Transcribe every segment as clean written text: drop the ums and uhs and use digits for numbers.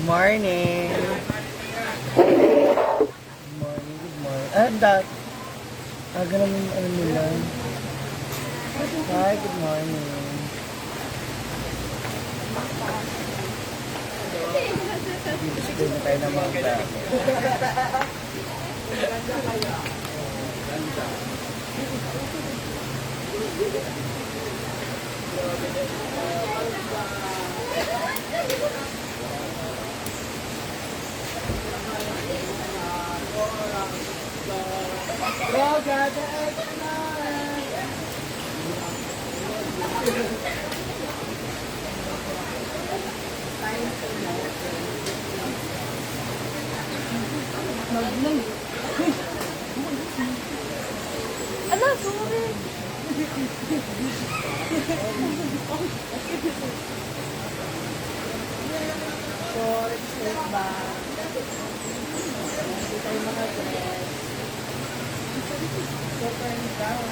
Morning. Good morning, good morning. Ganun yung ano nila. Hi, good morning. Display na tayo ng mga dami. Ala, sorry. Short, straight back. Hindi tayo maka-dress. Super down.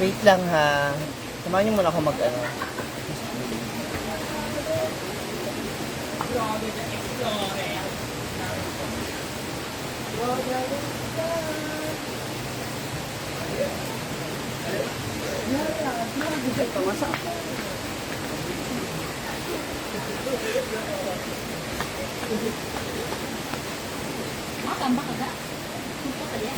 Wait lang ha. Samahan niyo muna ako mag-ano. Makambak ka ga? Kumpa kaya?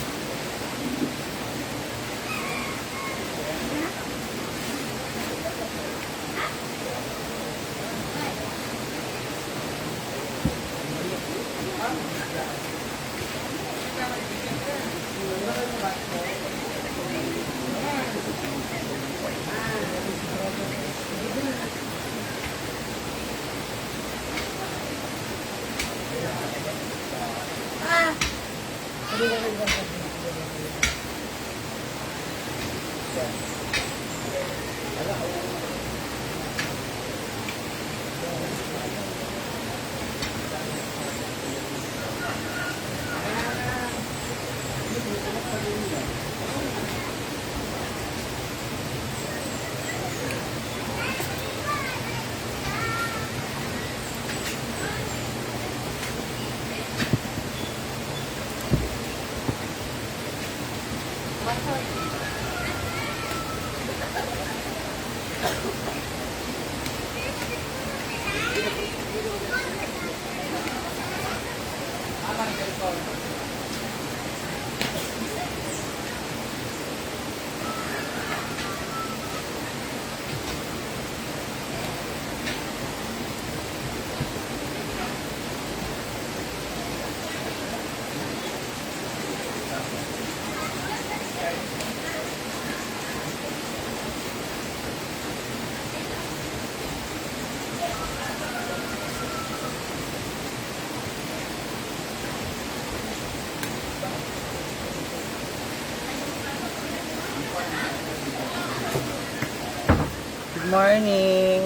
Good morning.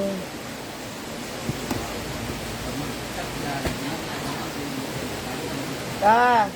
Ah.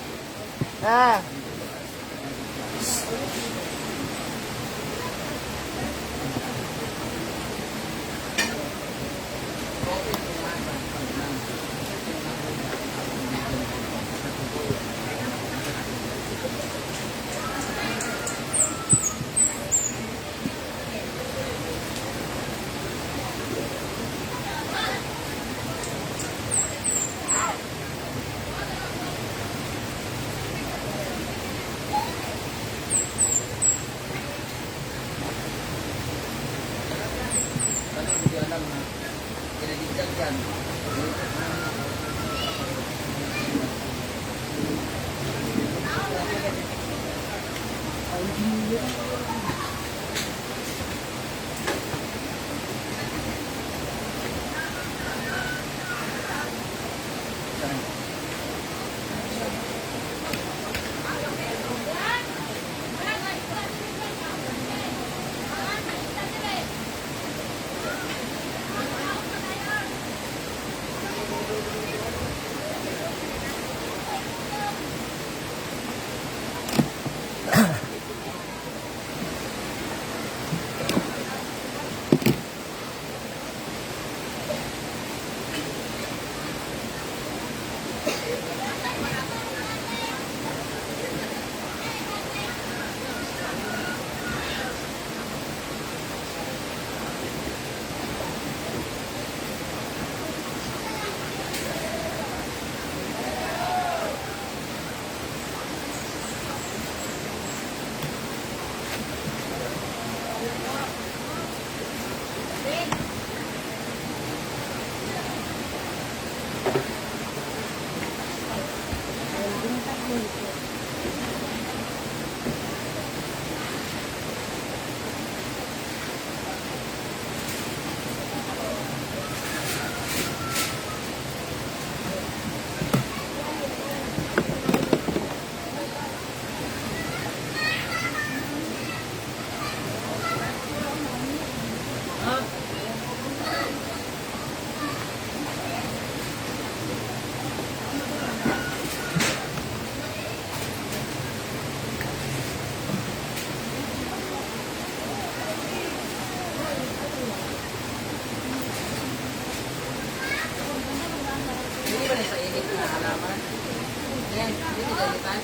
Hindi ba na sa init na halaman? Yan, hindi ka galitan.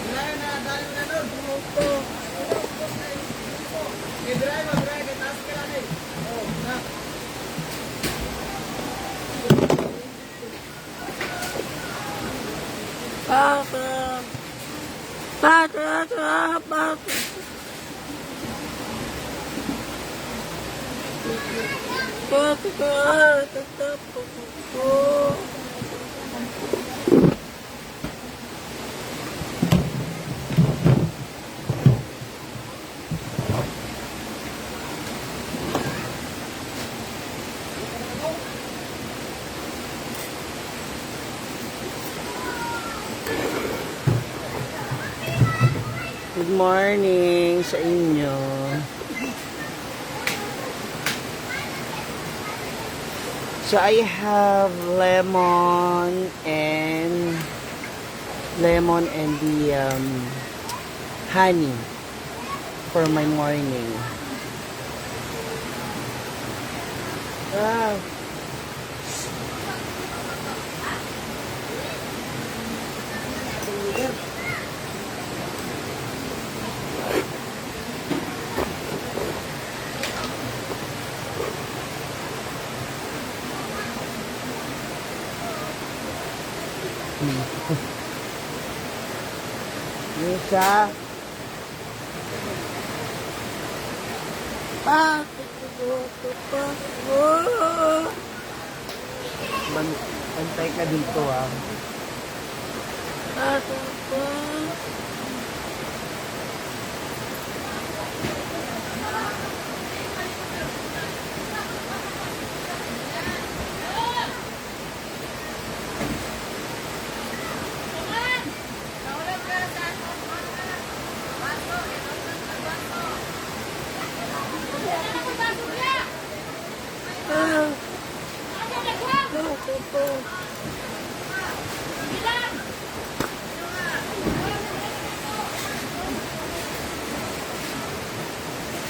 Wala na, dahil na nun. Mag-drive, taas ka lang eh. Oo, na. Good morning sa inyo. So I have lemon and the honey for my morning. Wow. Lisa. Bantay ka dito ah.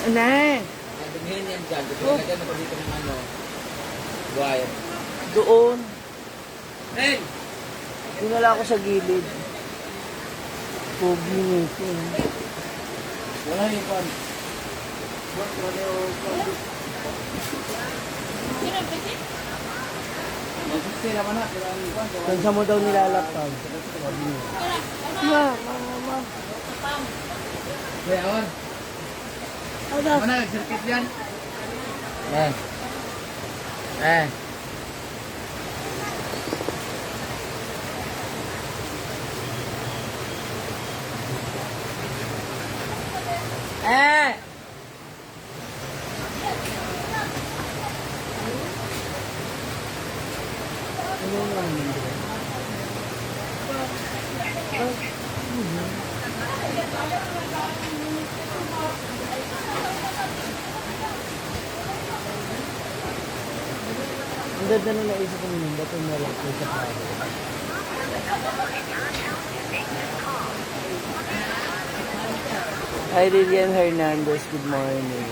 Anay, Dughin yan dyan. Lagyan mo dito ng ano. Wire. doon. Hey! Dinala ko sa gilid. Pogi nito. Wala yung pan. Mag-60 naman na. Wala yung pan. Saan sa mo daw nilalapag? Ma. Kaya awan. Ada. Mana nag-circuit yan? Eh. Eh! Ano nga yun? Ang ganda na naisip ko nung ba't yung malaki sa paro. Hi Lilian Hernandez, good morning.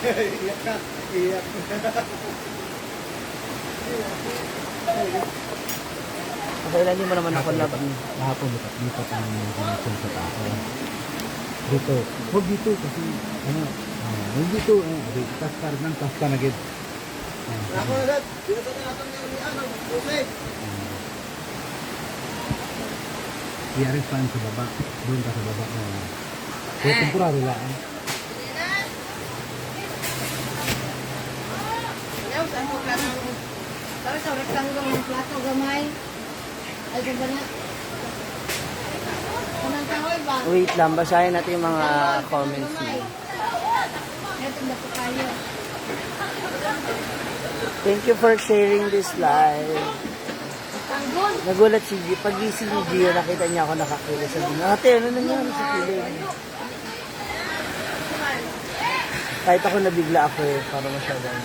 Iyak ka, iyak. Okay lang, hindi mo naman ako love. Kahapon, lipat ang connection sa tao. Dito. Huwag dito kasi, ano, huwag dito. Tas ka rin, tas ka na gid. Ako na agad, dito sa natin yung ano, okay. I-arrange pa sa baba. Doon ka sa baba. Kaya temporary lang. Sabi sa rectangle ng plato gamay. Ay, ganda na. Kanang kahoy ba? Wait lang, basahin natin yung mga comments Gamay. niyo. Ito na po kayo. Thank you for sharing this live. Tanggol. Nagulat si G. Pag gising ni Gio, nakita niya ako nakakilos. Sabi niya, ate, ano nangyari sa kilig? Kahit ako nabigla ako eh, para masyadong.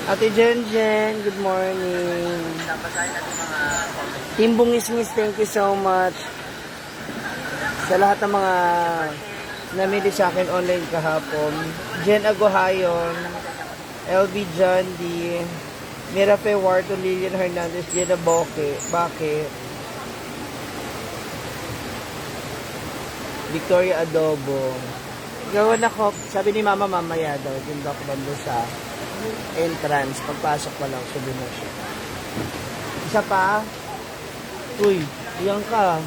Ate Jen Jen, good morning. Team Bungis-ngis, thank you so much. Sa lahat ng mga namili sa akin online kahapon. Jen Aguhayon, LB John D, Mirafe Warto, Lilian Hernandez, Jenna Bake, Victoria Adobo. Gawin ako, sabi ni Mama mamaya daw, yung daw ko bando sa entrance, pagpasok pa lang, sabi mo siya. Isa pa? Uy, iyan ka.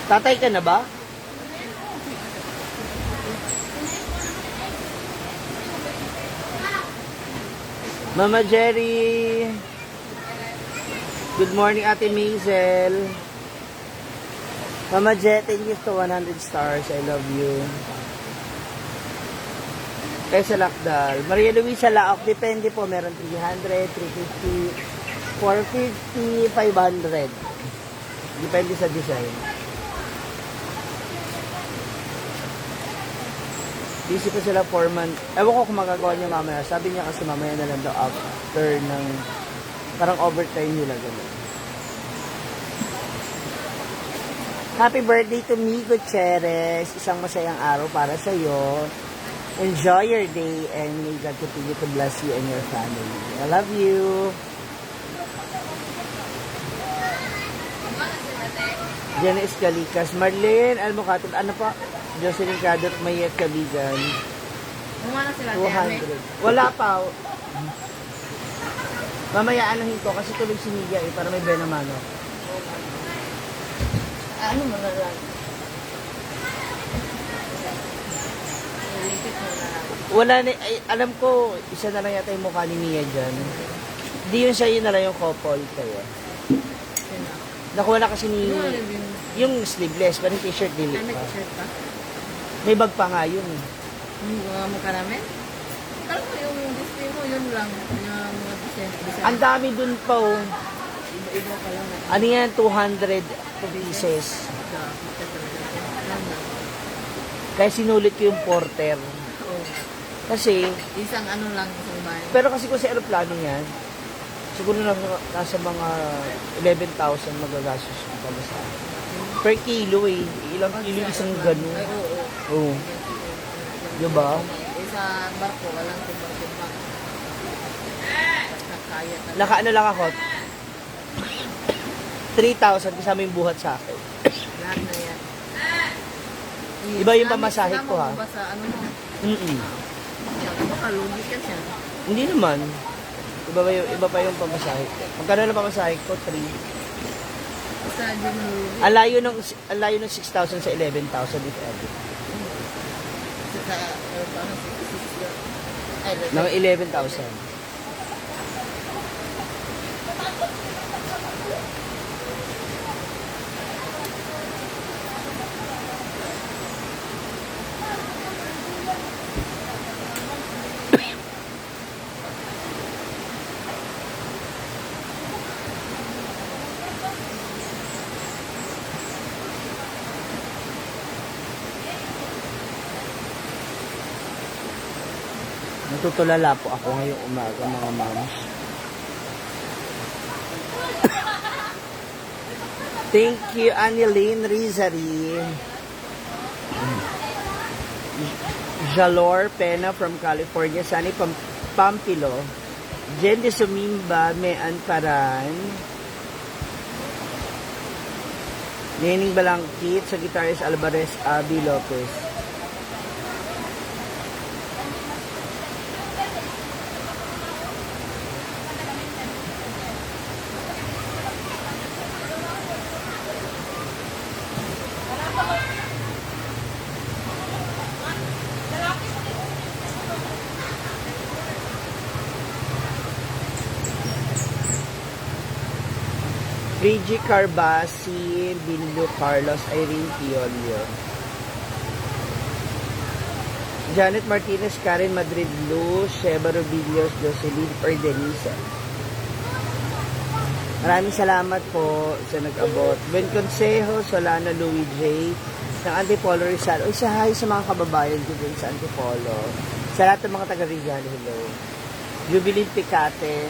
Tatay ka na ba? Mama Jerry. Good morning, Ate Maisel. Mama Jet, thank you to 100 stars. I love you. Kaysa Lakdal. Maria Luisa Laok, depende po. Meron 300, 350, 450, 500. Depende sa design. Busy pa sila 4 months. Ewan ko kung magagawa niya mamaya. Sabi niya kasi mamaya na lang daw after ng parang overtime nila gano'n. Happy birthday to me, Gutierrez. Isang masayang araw para sa iyo. Enjoy your day and may God continue to bless you and your family. I love you. Jenny Escalikas. Marlene Almocaton. Ano pa? Jocelyn Cadot, Mayet Kabigan. Kumana sila. 200. Wala pa. Mamaya anahin ko kasi tuloy si Mia eh, para may benamano. Ano mo na lang? Nilipit mo na lang. Wala na, ay, alam ko, isa na lang yata yung mukha ni Mia dyan. Hindi yun siya, yun na lang yung couple kaya. Sino? Nakuha na kasi ni, Ano yun? yung sleeveless, parang t-shirt Ay, nila may pa. t-shirt pa? May bag pa nga yun eh. Yung mga mukha namin? Alam mo yung display mo, yun lang. Yung mga design. Ang dami dun pa oh. Iba-iba pa lang. Ano yan, 200 pieces. Kaya sinulit ko yung porter. Oo. Kasi, Isang ano lang, isang bahay. pero kasi kung sa aeroplano yan, siguro nasa mga 11,000 magagastos yung pamasahe. Per kilo eh. Ilang kilo isang gano'n. Ay, oo. Oo. Diba? Sa barko, walang timbang-timbang. Kaya talaga. Nakaano lang ako. 3,000 kasama yung buhat sa akin. Lahat na yan. Iba yung pamasahe ko, ha? Ba sa ano mo? Mm-mm. Baka lugi ka siya. Hindi naman. Iba pa yung pamasahe ko. Magkano na pamasahe ko? 3. sa Jimmy. Ang layo ng 6,000 sa 11,000 if ever. Sa, ano, 66 ay, Ng 11,000. Natutulala po ako ngayong umaga mga moms. Thank you, Annalyn Rizari. Jalor Pena from California. Sunny Pampilo. Jen de Sumimba, Mean Paran. Nening Balangkit sa guitarist Alvarez Abby Lopez. Rigi Carbasi, Bilio Carlos, Irene Piolio. Janet Martinez, Karen Madrid Luz, Sheba Robillos, Jocelyn Ordenisa. Maraming salamat po sa nag-abot. Ben Consejo, Solana Louis J, ng Antipolo Rizal. O isa hi sa mga kababayan ko dun sa Antipolo. Sa lahat ng mga taga Rizal, hello. Jubilin Picate,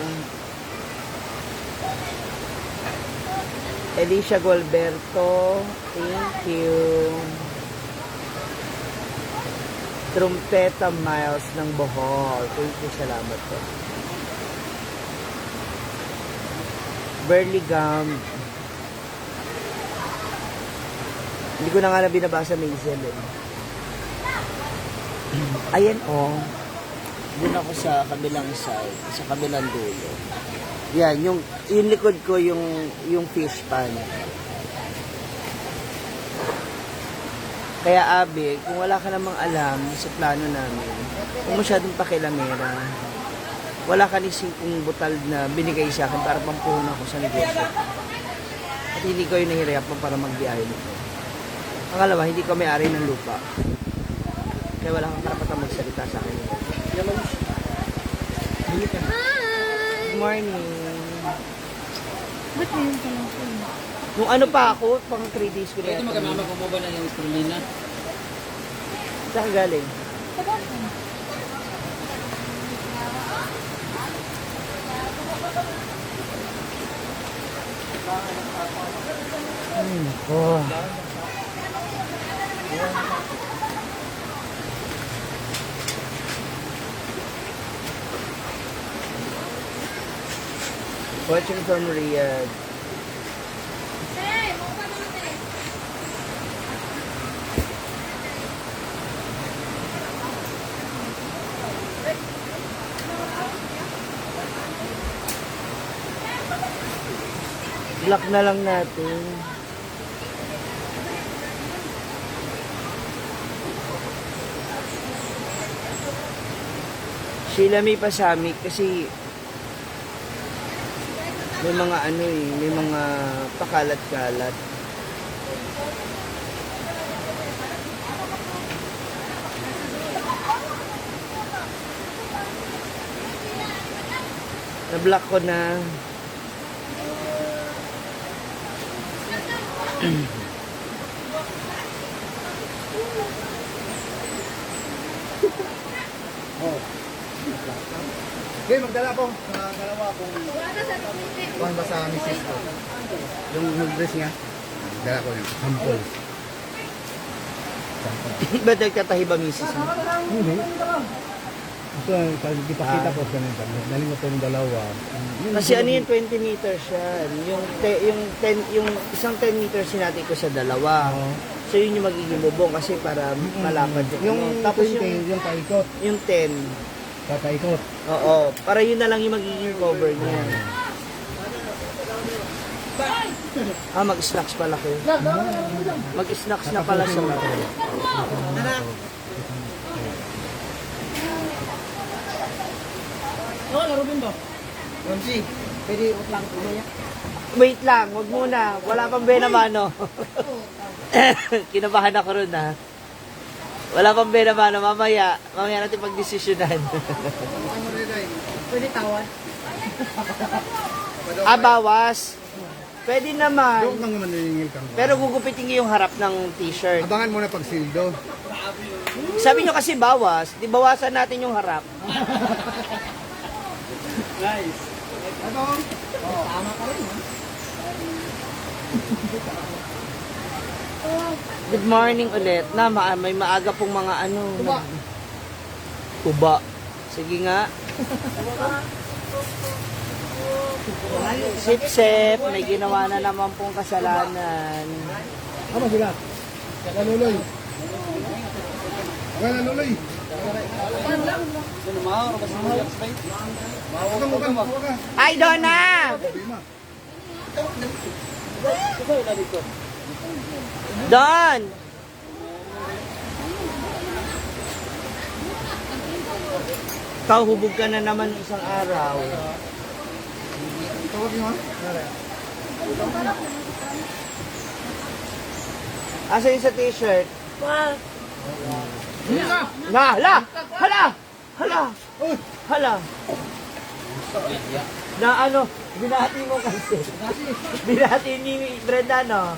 Alicia Gualberto, thank you. Trumpeta Miles ng Bohol, thank you, salamat po. Burley Gum. Hindi ko na nga na binabasa Maisel eh. Ayan oh. Doon ako sa kabilang side, sa kabilang dulo. Yan, yung likod ko yung fish pan. Kaya Abi, kung wala ka namang alam sa plano namin, kung masyadong pakilamera, wala ka ni 5 butal na binigay sa akin para pampuhunan ako sa negosyo. At hindi ko yung nahirapan para magbiyahe nito. Pangalawa, hindi ko may-ari ng lupa. Kaya wala kang karapatang magsalita sa akin. Good morning. Ba't ngayon pa lang po? Nung ano pa ako, pang 3 days ko na Ito magamama ko mo ba na yung spirulina? Saan ka galing? Oh. Watching from Riyadh. Block na lang natin. Sheila may pasami kasi may mga ano eh, may mga pakalat-kalat. Na-block ko na. Okay, magdala po. Dalawa kung kuhan ba sa misis ko. Yung nag-dress niya, dala ko yung sample. Ba't nagtatahi ba misis mo? Hindi. Ito, kita-kita po sa nito. Daling ko itong dalawa. Kasi ano yung 20 meters yan. Yung isang 10 meters sinati ko sa dalawa. So yun yung magiging bubong kasi para malapad Yung tapos 20, yung paikot. yung 10. Papaikot. Oo, para yun na lang yung magiging cover niya. Mag-snacks pala kayo. Mag-snacks na pala sa mga. Wait lang, wag muna. Wala pang benamano. Kinabahan ako ron ha. Wala pang benamano. Mamaya natin pagdesisyonan. Pwede tawad. Bawas. Pwede naman. Doon kang naman naningil kang. Pero gugupitin niyo yung harap ng t-shirt. Abangan mo na pag sildo. Sabi nyo kasi bawas, di bawasan natin yung harap. Good morning ulit. May maaga pong mga ano. Kuba. Sige nga. Sip-sip. May ginawa na naman pong kasalanan. Ano sila? Naluloy. Naluloy. Ay, Donna! Don! Ikaw, hubog ka na naman isang araw. Asa yung sa t-shirt? Hala! Na ano, binati mo kasi. Binati ni Brenda, no?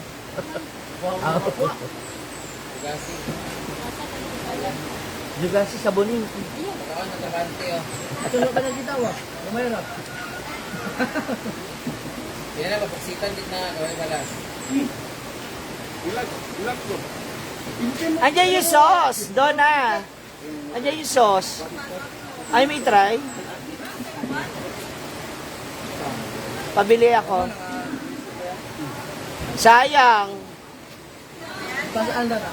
Juga si sabunin. Tulog ka na dito, Umayra. Yan na, papaksitan din na, gawin malas. Andiyan yung sauce, Donna. Andiyan yung sauce. Ay, may try. Pabili ako. Sayang. Pasaan na ka?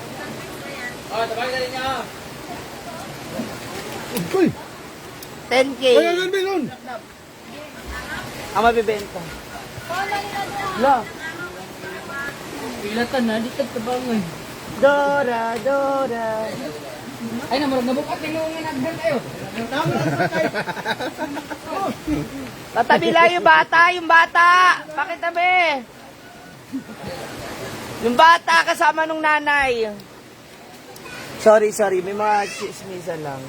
Tabay ka rin niya. Uy! 10K. Ay, ano bilon? Ang mabibenta. La. Ilatan na, dito ka bangoy. Dora. Ay, namurag na bukat, tinungan nag-bell kayo. Tama na kayo. Tatabila yung bata. Pakitabi. Yung bata kasama nung nanay. Sorry. May mga chismisan lang.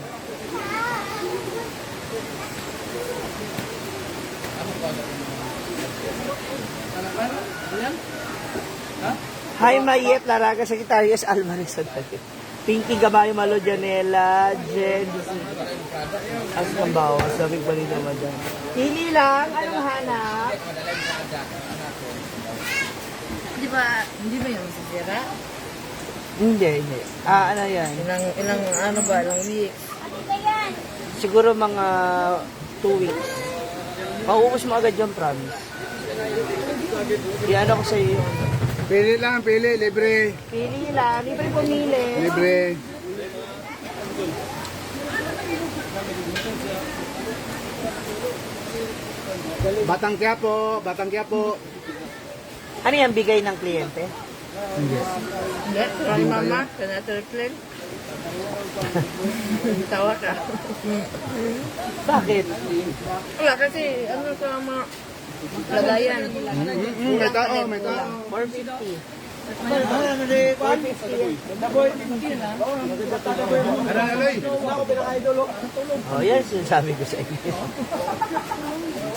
Hi, Mayet, Laraga, Secretarias, Almaris, Pinky, Gamayo, Malo, Janela, Jen, Askambawa, sabi pa rin naman dyan. Pili lang, anong hanap? Hindi ba yung sisira? Hindi. Ano yan? Ilang weeks? Siguro mga 2 weeks. Mauubos mo agad yung promise. Iyan ako sa iyo. Pili lang, libre. Pili lang, libre pumili. Libre. Batang Quiapo. Ano yan, bigay ng kliyente? Hindi. Hindi, kay mama, Senator Clem. Tawa ka. Bakit? Wala kasi, ano sa mga lagayan. May tao. 450. Oh, yan sinasabi ko sa inyo.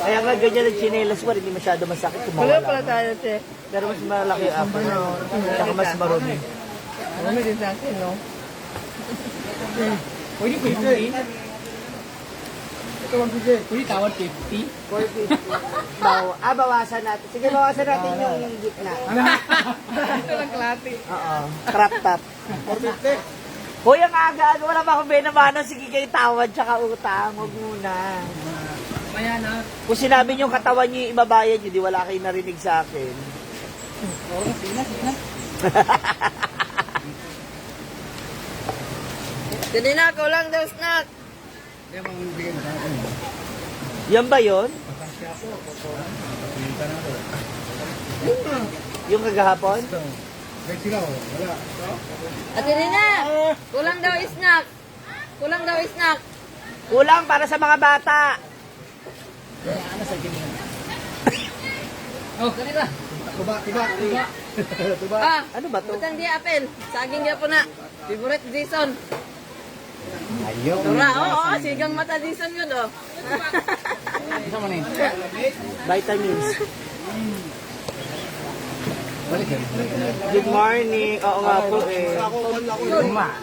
Kaya nga ganyan ang chinelas mo, hindi masyado masakit kung Wala mawala. pala tayo, te. Pero mas malaki yung apple. Saka mas marumi. Marami din sa akin, no? Pwede ko ito eh. Pwede tawad 50. 450. Bawasan natin. Sige, bawasan natin yung gitna. Ito lang klati. Oo. Crop top. 450. Hoy, ang aga. Wala pa akong benamano. Sige kayo tawad tsaka utang. Huwag muna. Maya na. Kung sinabi nyo katawan nyo yung ibabayad nyo, di wala kayo narinig sa akin. Oo, sige na. Kanina ko lang daw snack. Kaya mamibigay na sa akin. Yan ba yun? Yung kagahapon? Kahit sila, wala. Ate Rina, kulang daw snack. Kulang daw snack. Kulang para sa mga bata. Oh, kanila. Tuba. Tuba. Ah, Ano ba to? butang di apel. Saging di po na. Favorite Jason. Ayaw. Tura, oo, sigang mata Jason yun, oh. Isa mo na yun. Vitamins. Balik yan. Good morning. Oo nga po eh.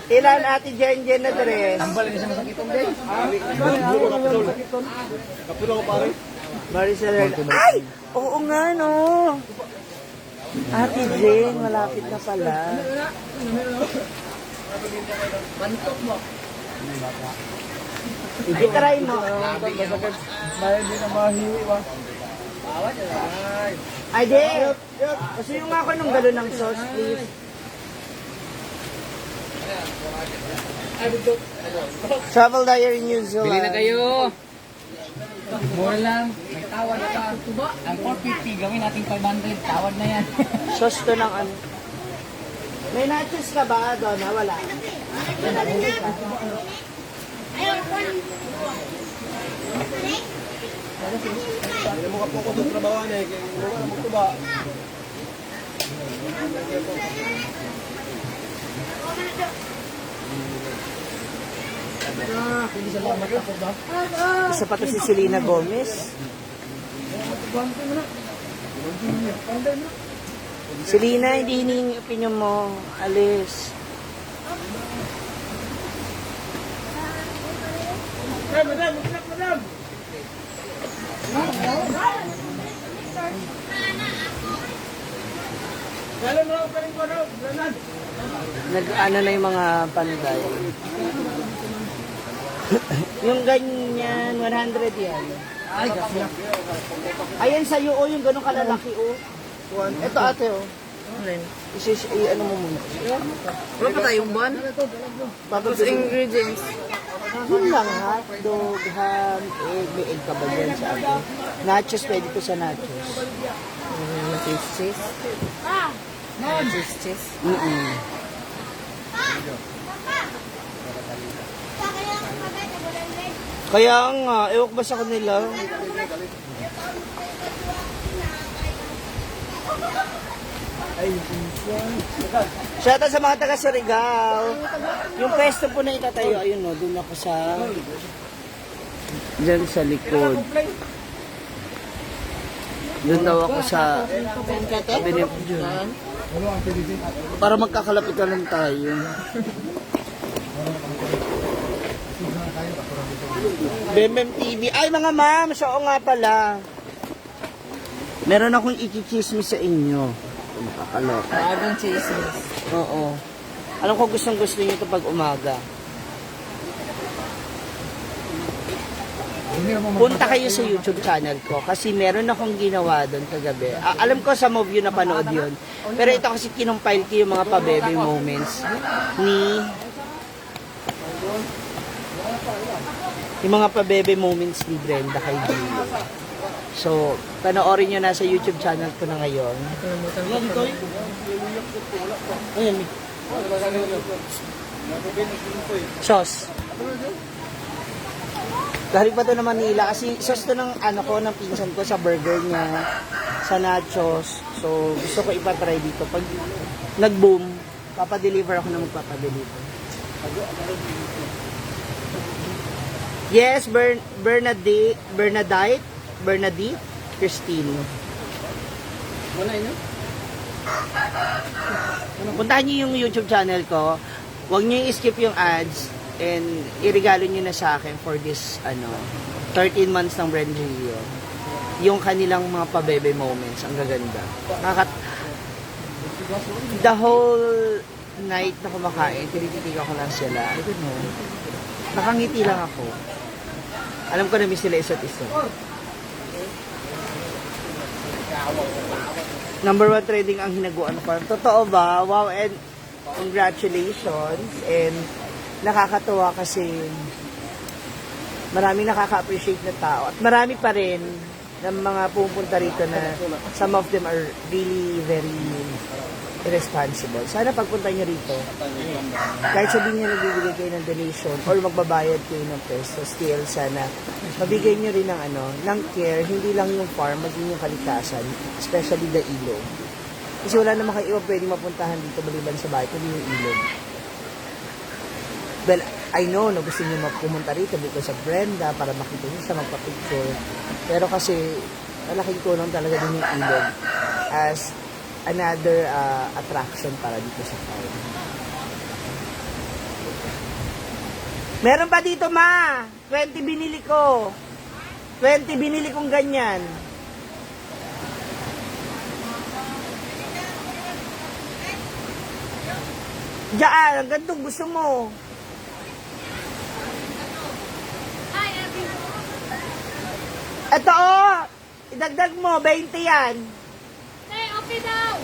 Ilan ate Jen na dre? Tambal niya sa masakit ang day. Maricel. Ay! Oo nga no. Ate Jen, malapit na pala. Bantok mo. Ay, try mo. Ay, di. Kasi yung ako nung gano'n ng sauce, please. Travel Diary New Zealand. Bili na kayo. Mura lang. May tawad pa. Ang 450, gawin natin 500. Tawad na yan. Sauce to ng ano. May nachos ka ba doon? Wala. Isa pa to si Selena Gomez. Selena, hindi hiningi opinion mo. Alis. Nag-ano na yung mga panday. Yung ganyan, 100 yan. Ay, kasi na. Ayan sa'yo, oh, yung ganun kalalaki, oh. Ito ate, oh. Ano mo muna? Wala pa tayong buwan? Tapos ingredients. Yun lang, hotdog, ham, egg. May egg ka ba dyan sa atin? Nachos, pwede ko sa nachos. Cheese. Cheese. Mm-mm. Kaya nga, ewan ko ba sa kanila? Shoutout sa mga taga Surigao. Yung pwesto po na itatayo, ayun no, doon ako sa... Diyan sa likod. Doon daw ako sa... Sabi niya po dyan. Para magkakalapitan lang tayo. Bembem TV. Ay mga ma'am, so oo nga pala. Meron akong ikichismis sa inyo. Nakakaloka. Bagong cheese. Oo. Alam ko gustong gusto niyo ito pag umaga. Punta kayo sa YouTube channel ko kasi meron akong ginawa doon kagabi. Alam ko sa movie na panood yun. Pero ito kasi kinumpile ko yung mga pa-baby moments ni... Yung mga pa-baby moments ni Brenda kay Gio. So, panoorin nyo na sa YouTube channel ko na ngayon. Ayan. Sauce. Galing pa to na Manila kasi sauce to ng ano ko, ng pinsan ko sa burger niya, sa nachos. So, gusto ko ipatry dito. Pag nag-boom, papadeliver ako na magpapadeliver. Yes, Bernadette, Christine. Puntahan niyo yung YouTube channel ko. Huwag niyo i-skip yung ads and iregalo niyo na sa akin for this 13 months ng Brand Gio. Yung kanilang mga pa-baby moments, ang gaganda. The whole night na kumakain, tinititigan ko lang sila. I don't know. Nakangiti lang ako. Alam ko na miss sila isa't isa. Number 1 trending ang hinaguan ko. Totoo ba? Wow, and congratulations. And nakakatuwa kasi maraming nakaka-appreciate na tao. At marami pa rin ng mga pupunta rito na some of them are really very irresponsible. Sana pagpunta nyo rito, kahit sabihin nyo nagbibigay kayo ng donation or magbabayad kayo ng peso, still sana mabigay nyo rin ng care, hindi lang yung farm, maging yung kalikasan, especially the ilog. Kasi wala naman kayo iba pwedeng mapuntahan dito maliban sa bahay, kundi yung ilog. Well, I know na gusto niyo pumunta rito because of Brenda para makita niyo siya, magpa-picture. Pero kasi malaking tulong talaga din yung ilog as another attraction para dito sa farm. Meron pa dito, ma? 20 binili ko. 20 binili kong ganyan. Diyan, ang gandong gusto mo. Ito idagdag mo, 20 yan. Okay daw.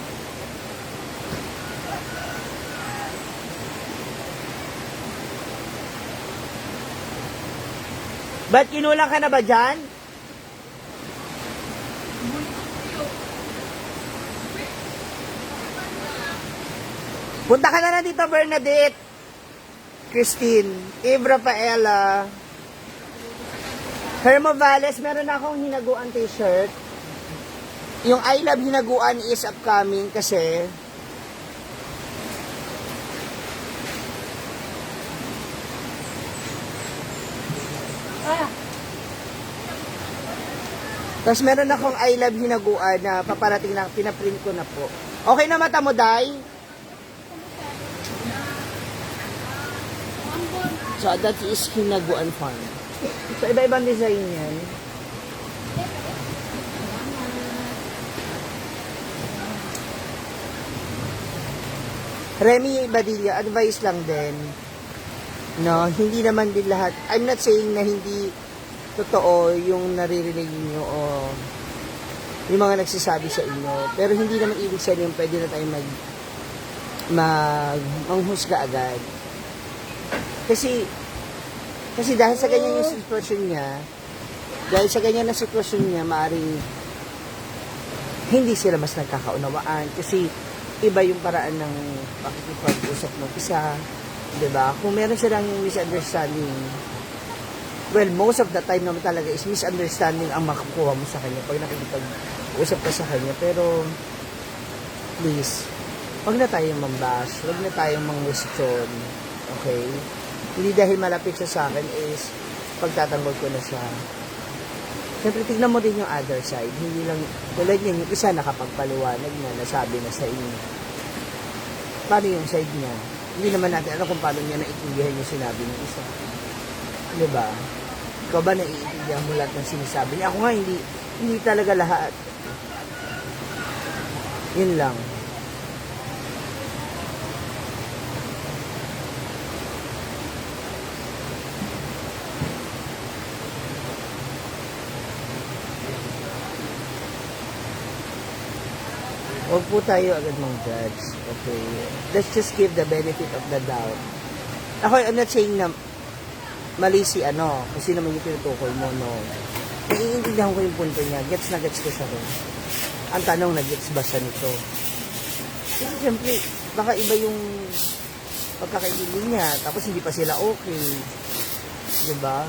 Ba't kinulang ka na ba dyan? Punta ka na dito, Bernadette. Christine. Ibra Paella. Hermo Valles, meron akong hinaguan t-shirt. Yung I Love Hinaguan is upcoming kasi tapos meron akong I Love Hinaguan na paparating na, pinaprint ko na po. Okay na mata mo, Day? So, that is Hinaguan Farm. So, iba-ibang design yan. Remy Badilla, advice lang din. No, hindi naman din lahat. I'm not saying na hindi totoo yung naririnig niyo o yung mga nagsasabi sa inyo. Pero hindi naman ibig sabihin pwede na tayo manghusga agad. Kasi dahil sa ganyan yung sitwasyon niya, maaaring hindi sila mas nagkakaunawaan kasi iba yung paraan ng pakikipag-usap ng isa, 'di ba? Kung meron silang misunderstanding, well, most of the time naman talaga is misunderstanding ang makukuha mo sa kanya pag nakikipag-usap ka sa kanya. Pero please, wag na tayong mambash, wag na tayong mangwestiyon, okay? Hindi dahil malapit siya sa akin is pagtatanggol ko na siya. Siyempre, tignan mo din yung other side. Hindi lang, tulad niya, yung isa nakapagpaliwanag na nasabi na sa inyo. Paano yung side niya? Hindi naman natin alam kung paano niya naiintindihan yung sinabi ng isa. Diba? Ikaw ba naiintindihan mo lahat ng sinasabi niya? Ako nga, hindi talaga lahat. Yun lang. Huwag po tayo agad mang-judge. Okay? Let's just give the benefit of the doubt. Ako, I'm not saying na mali si kasi naman yung tinutukoy mo, no. Naiintindihan ko yung punto niya. Gets na gets ko siya rin. Ang tanong, nag-gets ba siya nito? Kasi siyempre, baka iba yung pagkakaintindi niya, tapos hindi pa sila okay. Diba?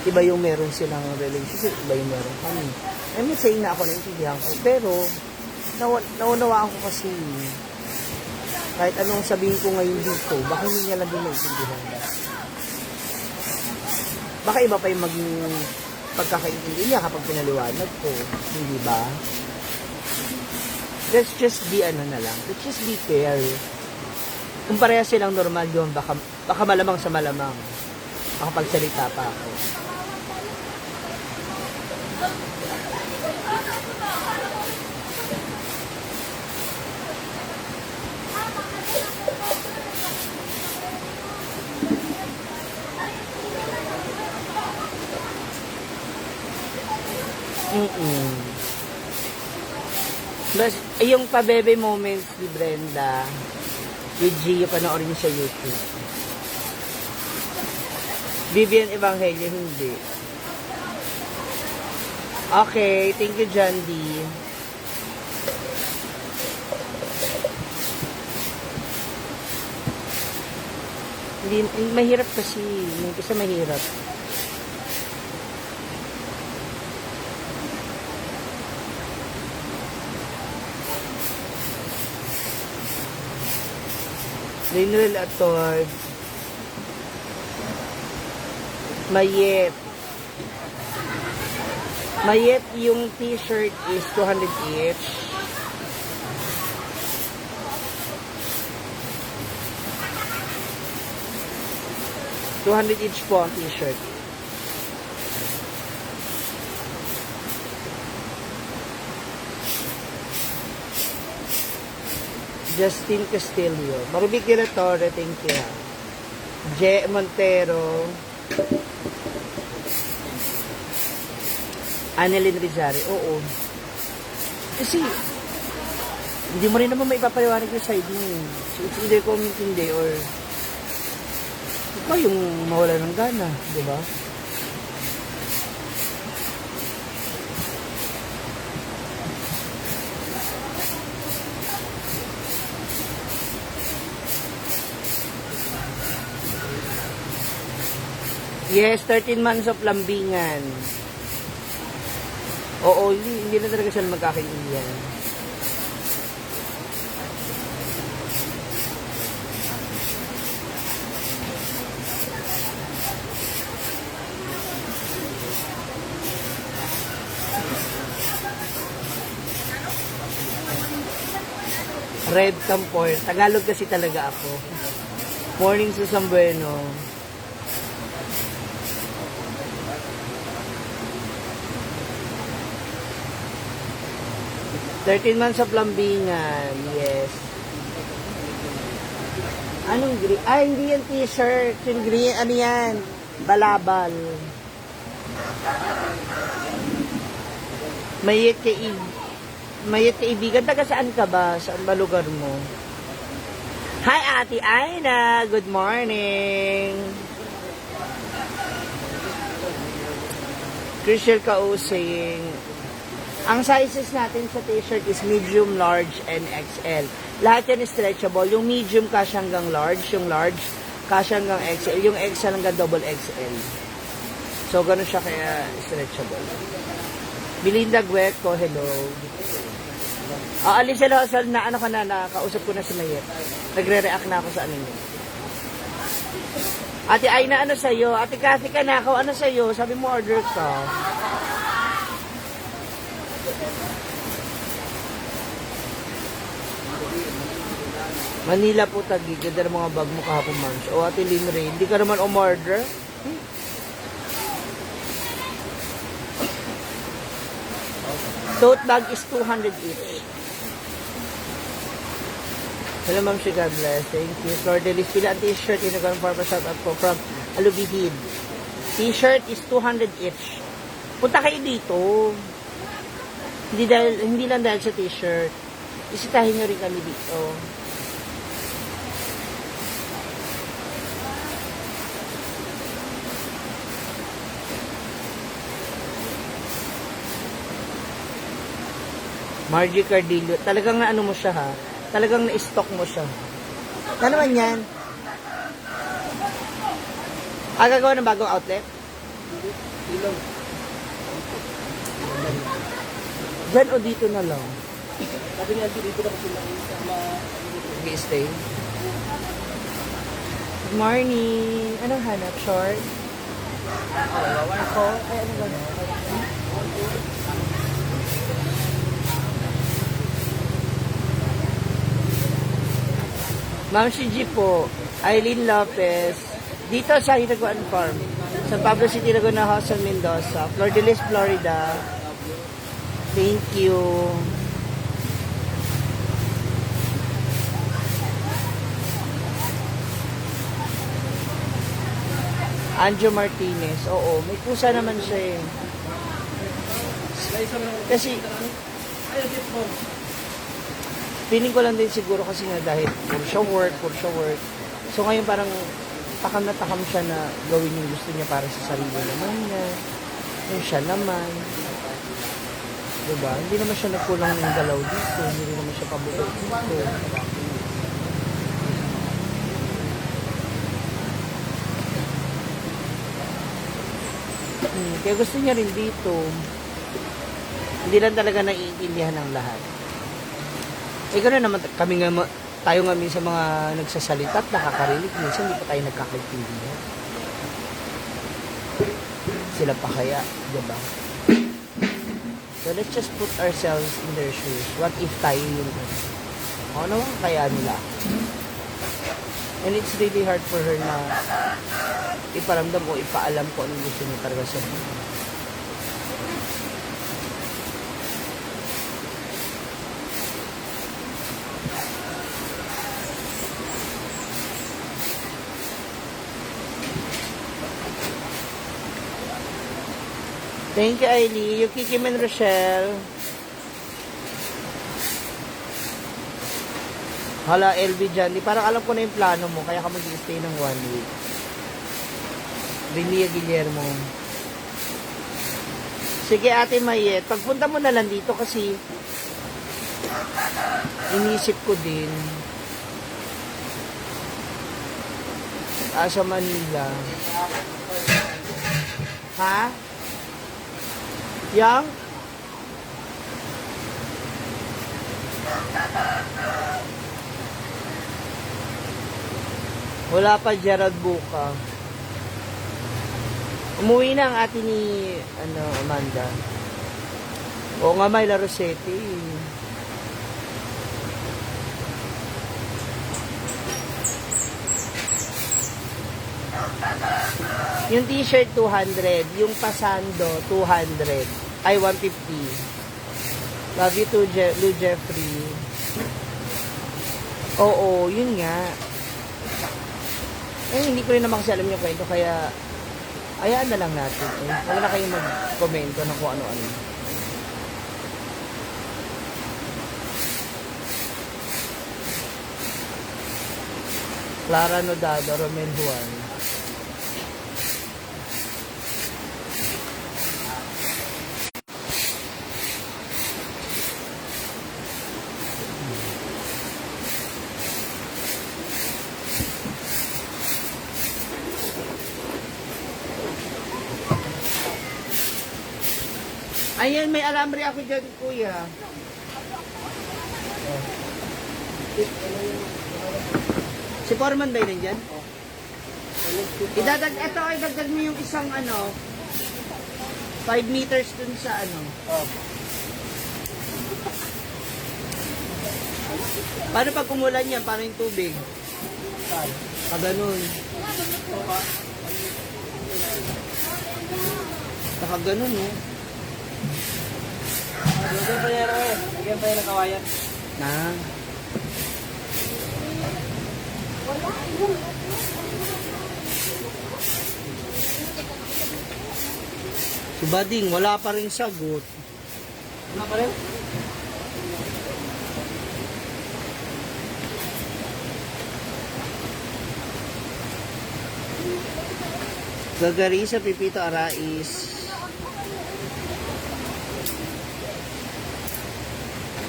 Iba yung meron silang relationship, iba yung meron kami. I'm not saying na ako naintindihan ko, pero naunawaan ko kasi kahit anong sabihin ko ngayon dito, baka hindi niya lang din naintindihan. Baka iba pa yung maging pagkakaintindi niya kapag pinaliwanag ko, hindi ba? Let's just be let's just be fair. Kung pareha silang normal yun, baka malamang sa malamang makapagsalita pa ako. Bas, yung pabebe moments ni Brenda with Gio, panoorin niyo sa YouTube. Vivian Evangelio, hindi. Okay, thank you, John D. Mahirap kasi. Yung isa mahirap. Linrel Atod. Mayet. Mayet, yung t-shirt is 200 each. $200 each po ang t-shirt. Justin Castillo. Marubik de la Torre, thank you. J. Montero. Annalyn Rizari. Oo. Kasi, hindi mo rin naman maipapaliwanag yung side mo. So, it's either commentindi or ikaw yung mawala ng gana, di ba? Yes, 13 months of lambingan. Oo, hindi na talaga siya magkakaintindihan. Red Campoy. Tagalog kasi talaga ako. Morning Susan Bueno. "13 months of lambingan." Yes. Anong green? Ay, hindi yan t-shirt. Yung green, ano yan? Balabal. Mayit kaibigan. Taga saan ka ba? Saan ba lugar mo? Hi, Ate Aina. Good morning. Crystal Kausing. Ang sizes natin sa t-shirt is medium, large, and XL. Lahat yan is stretchable. Yung medium kasya hanggang large. Yung large kasya hanggang XL. Yung XL hanggang double XL. So, ganun siya kaya stretchable. Belinda Gueco, hello. Alice Losal na ano ka na, nakausap ko na si Mayet. Nagre-react na ako sa ano niya. Ate Aina, ano sa'yo? Ate Kathy Kanakaw, ano sa'yo? Sabi mo order ka. Manila po Taguig. Ganda ng mga bag mo kahapon, Mams. O Ate Lynn Ray, hindi ka naman umorder? Tote bag is 200 each. Hello, Ma'am, God bless. Thank you. Flor Delis, pila ang t-shirt. Yung nag-confirm pa shout out po from Alubihid. T-shirt is 200 each. Punta kayo dito. Hindi lang dahil sa t-shirt. Isitahin nyo rin kami dito. Margie Cardillo. Talagang na ano mo siya ha. Talagang na-stock mo siya. Ano naman yan? Gagawa ng bagong outlet? Diyan o dito na lang? Sabi niya, dito na kasi Stay. Good morning. Anong hanap? Short? Ako? Ay, ano ba? Ma'am Shiji po, Eileen Lopez, dito sa Hiraguan Farm, San Pablo City, Laguna, Hosan, Mendoza, Flor de Lis, Florida. Thank you. Anjo Martinez, oo, may pusa naman siya eh. Kasi, feeling ko lang din siguro kasi nga dahil puro siya work. So ngayon parang takam na takam siya na gawin yung gusto niya para sa sarili naman niya. Yung siya naman. Diba? Hindi naman siya nagkulang ng galaw dito. Hindi rin naman siya pabutot dito. Kaya gusto niya rin dito. Hindi lang talaga naiintindihan ng lahat. Eh, gano'n naman kami nga, tayo nga minsan mga nagsasalita at nakakarinig. Minsan hindi pa tayo nagkakaintindihan. Sila pa kaya, diba? So, let's just put ourselves in their shoes. What if tayo yung ano naman kaya nila? And it's really hard for her na iparamdam o ipaalam ko anong gusto niya talaga sa buhay. Thank you, Ailey. Yuki, Kim, and Rochelle. Hala, LB dyan. Di parang alam ko na yung plano mo, kaya ka mag-stay ng 1 week. Rilia Guillermo. Sige, Ate Mayet. Pagpunta mo na lang dito kasi inisip ko din sa Manila. Ha? Yang? Wala pa Gerald Buka. Umuwi na ang ate ni Amanda. Oo nga, may La Rosette. Yung t-shirt 200, yung pasando 200. Ay, 150. Love you too, Lou Jeffrey. Oo, yun nga. Eh, hindi ko rin naman kasi alam yung kwento, kaya ayaan na lang natin. Eh. Huwag na kayong mag-komento ng kung ano-ano. Clara Nodado, Romel Juan. Ayan, may alambre ako dyan, kuya. Si Foreman ba yun dyan? Ito ay dagdag mo yung isang 5 meters dun sa Paano pag umulan yan? Paano yung tubig? Ganun. Ganun, no? Bigyan pa yan, bigyan pa yan ng kawayan. Na. Si Bading, wala pa rin sagot. Ano pa rin? Gagari sa Pipito Arais.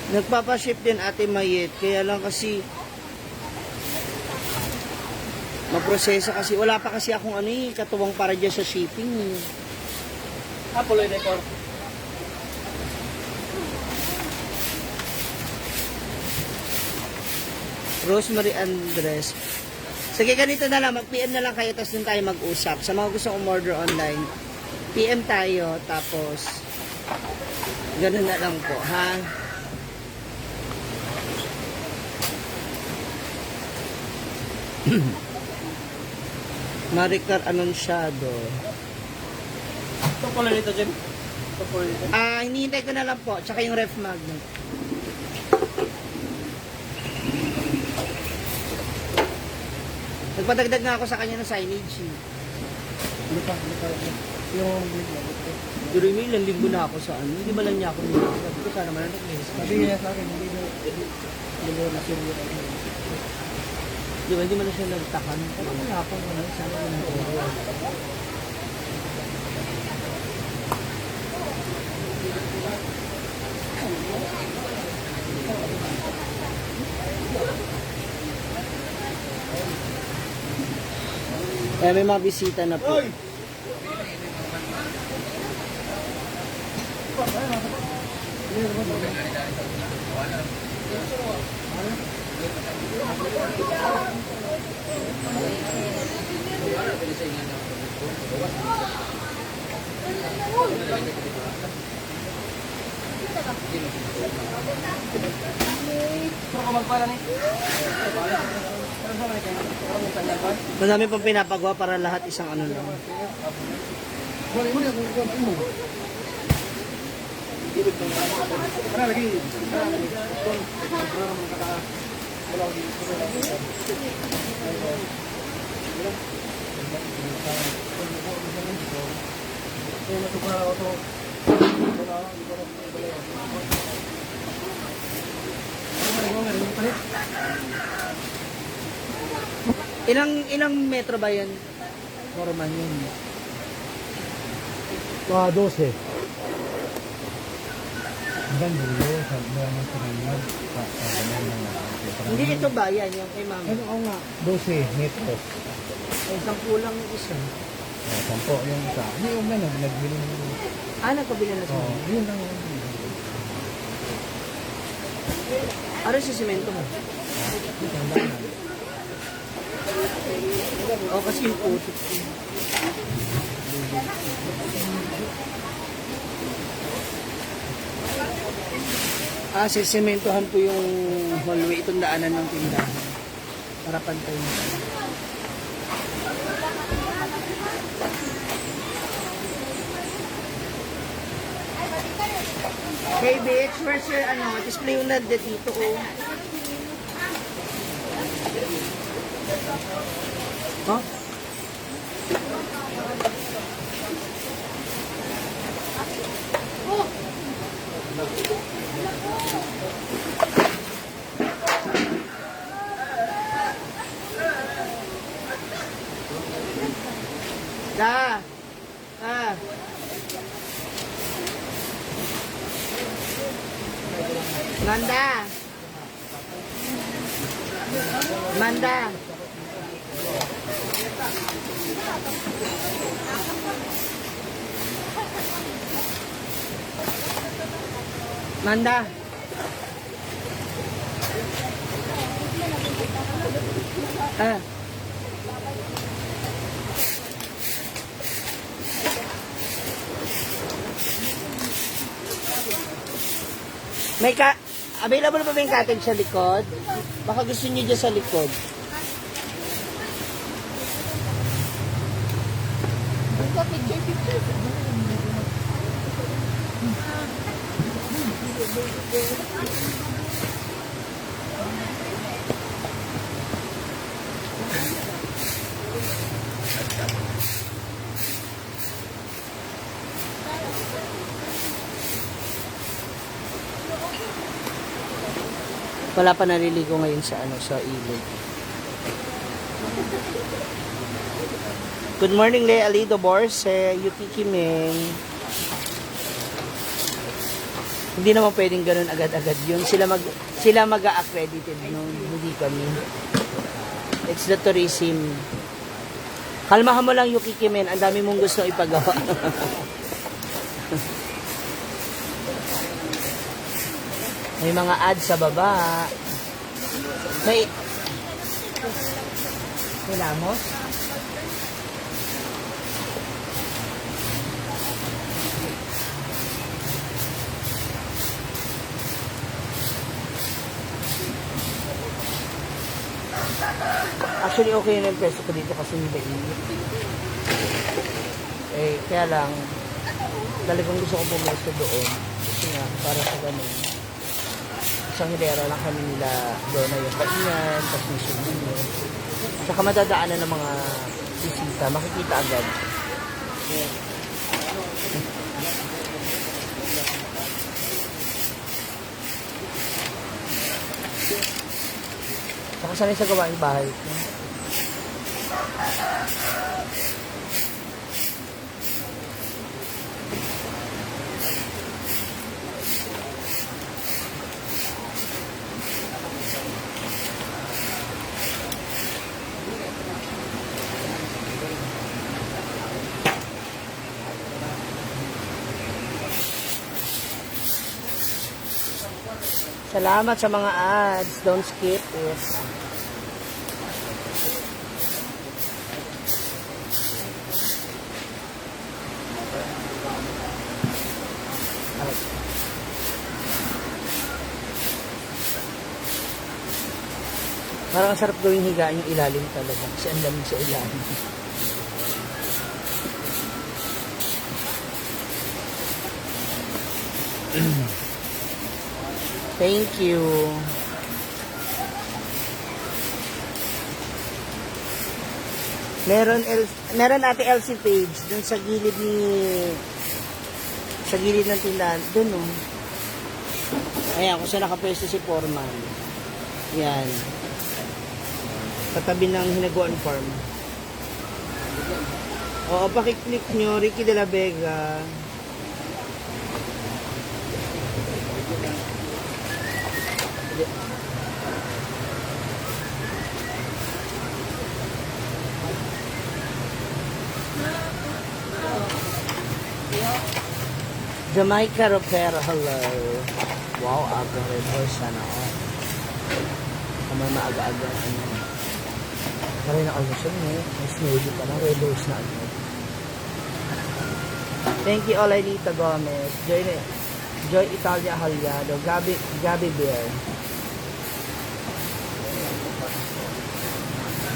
Nagpapaship din Ate Mayet, kaya lang kasi maproseso kasi wala pa kasi akong katuwang para dyan sa shipping. Puloy decor. Rosemary Andres. Sige, ganito na lang, mag-PM na lang kayo, tapos dun tayo mag-usap. Sa mga gusto umorder online, PM tayo, tapos ganun na lang po, ha? Maricar Anunciado. Ito pala nito, Jem. Ito pala nito. Hinihintay ko na lang po, tsaka yung ref magnet. Nagpadagdag nga ako sa kanya ng signage. Ano pa? Yung During may ilang linggo na ako sa hindi ba lang niya ako nila. Sabi ko sana man sabi niya sa akin, hindi mo na sila. Di ba, hindi man na siya nagtakan. Ano nga ako, sana ko na May mga bisita na po. Madami pang pinapagawa para lahat isang ano lang. Ilang metro ba yan? Normal yun. Mga 12. Hanggang dulo, sa mga ng sinangag, sa ganyan na Hindi ito ba yan yung kay mama? Ano ako nga? 12 metros. Ay, 10 lang yung isa. 10 yung isa. Hindi yung na, nagbili ng... Nagkabila na siya. Yun lang yung... Ano si simento mo? O, kasi yung putik ko. Sisementohan po yung hallway, itong daanan ng tindahan. Para pantay na. Hey bitch, where's your display unad dito oh. Huh? Da. Manda. Manda. Manda. Available pa ba yung cottage sa likod? Baka gusto niyo dyan sa likod. Wala pa naliligo ngayon sa sa ilog. Good morning, Lea Alido Borse, Yuki Kimeng. Hindi naman pwedeng ganun agad-agad yun. Sila mag-accredited nun, hindi kami. It's the tourism. Kalmahan mo lang, Yuki Kimeng. Ang dami mong gusto ipagawa. May mga ads sa baba. May lamos? Actually, okay na yung peso ko dito kasi hindi init. Kaya lang, talagang gusto kong pumesto doon. Kasi nga, para sa ganun. Isang hilera lang kami nila doon na yung kainan, tapos may souvenir. Saka madadaanan ng mga bisita, makikita agad. Saka sanay sa gawaing bahay. Salamat sa mga ads. Don't skip it. Parang ang sarap gawing higaan yung ilalim talaga. Kasi ang lamig sa ilalim. Thank you. Meron ate LC page dun sa gilid ng tindahan. Dun oh. Ayan, kung saan nakapwesto si Foreman. Yan. Katabi ng Hinaguan Farm. Oo, pakiclick nyo, Ricky de la Vega. Jamaica Ropero, hello. Wow, aga rin. Oh, sana all. Kamay maaga-aga. Maray na almusal mo. May smoothie pa na. Red Horse na agad. Thank you, Olenita Gomez. Joy Italia Halyado. Gabi Bear.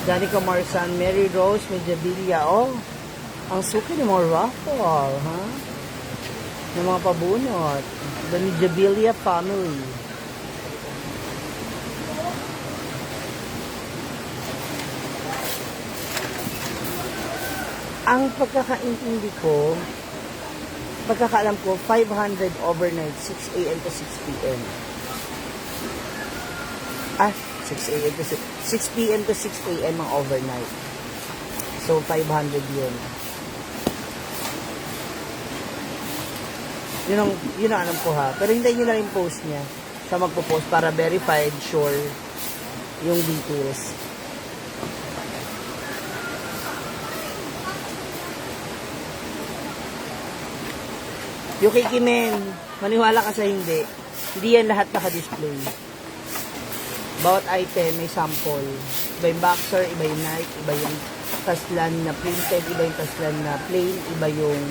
Danica Marsan. Mary Rose Medjabilia. Oh, ang suki ni mga raffle, ha? Ng mga pabunot. The Medjabilia family. Ang pagkakaintindi ko, pagkakaalam ko, 500 overnight, 6 a.m. to 6 p.m. 6 a.m. to 6 p.m. to 6 a.m. ang overnight. So, 500 yun. Yun ang alam ko ha. Pero hintayin nyo na rin post niya sa magpo-post para verified, sure, yung details. Yung kay Kimen, maniwala ka sa hindi. Hindi yan lahat naka-display. Bawat item may sample. Iba yung boxer, iba yung Nike, iba yung taslan na printed, iba yung taslan na plain, iba yung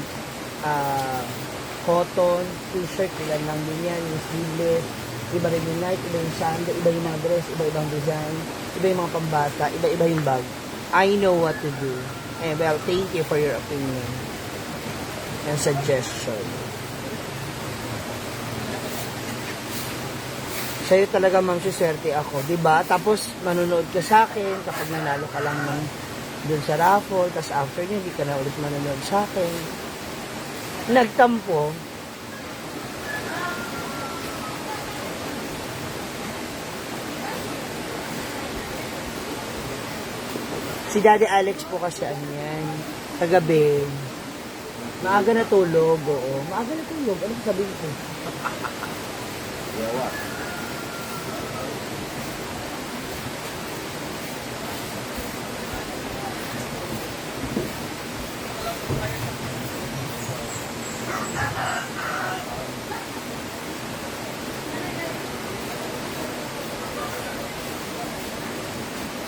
cotton, t-shirt, ilan lang din yan, yung sleeveless, iba rin yung Nike, iba yung sandal, iba yung mga dress, iba-ibang design, iba yung mga pambata, iba-iba yung bag. I know what to do. Well, thank you for your opinion and suggestion. Sa'yo talaga, ma'am, suswerte ako, diba? Tapos, manunood ka sa akin kapag nanalo ka lang ng dun sa raffle, tapos after nyo, hindi ka na ulit manunood sa akin. Nagtampo. Si Daddy Alex po kasi ano yan, kagabi, maaga na tulog, oo. Maaga na tulog, ano sabihin ko? Yawa.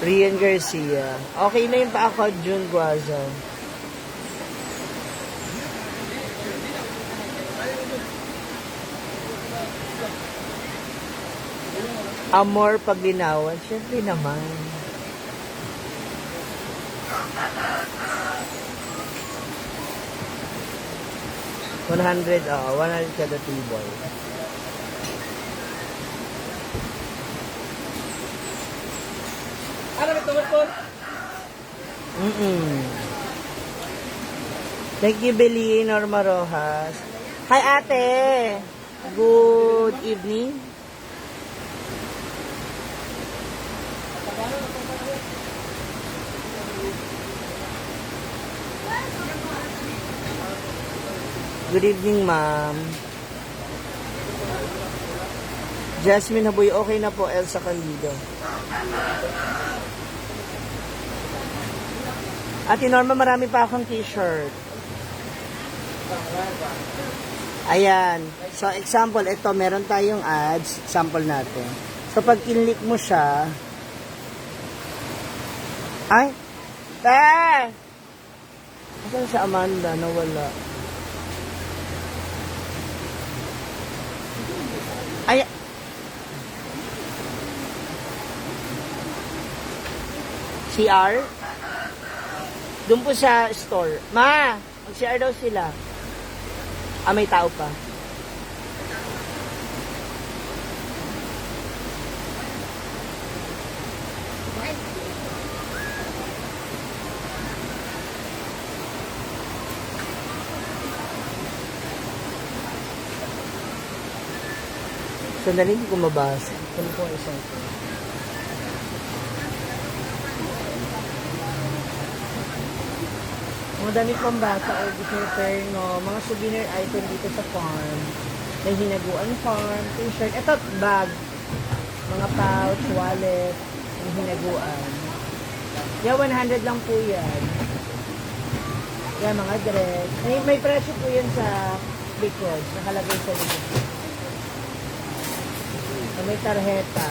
Rian Garcia. Okay na yung pa ako, June Guazo. Amor paglinawan. Siyempre naman. $100 kada table. Ano ba ito, Paul? Thank you, Beli Norma Rojas. Hi, ate. Good evening. Good evening, ma'am. Jasmine Haboy, okay na po, Elsa Candido. Ate Norma, marami pa akong t-shirt. Ayan. So, example, ito, meron tayong ads. Sample natin. So, pag kinlik mo siya, ay! Saan si Amanda? Nawala. Ay! CR? Doon po sa store. Ma! Mag-CR daw sila. Ah, may tao pa. Sandali, hindi ko mabasa. Kung ko isang ito. Mga damit pang bata o gift no, mga souvenir item dito sa farm. May hinaguan farm, t-shirt, eto bag, mga pouch, wallet, yung hinaguan. Yeah, 100 lang po yan. Yeah, mga dress. May presyo po yan sa likod, nakalagay sa likod. May tarheta.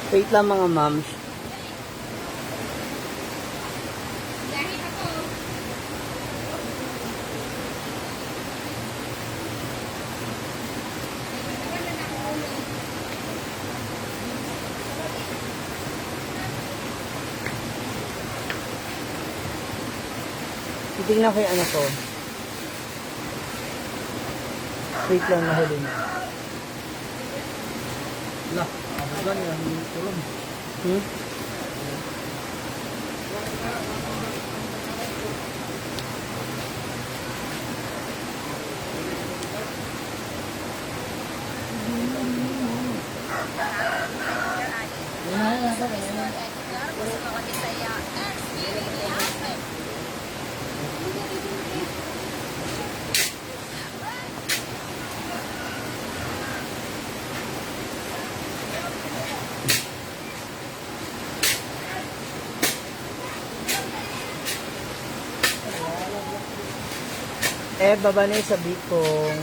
Wait lang mga moms. Titignan ko yung ano ko. Wait lang, nahuli na. Lah, ako ganyan, tulong. Hmm? Baba na yung sabi kong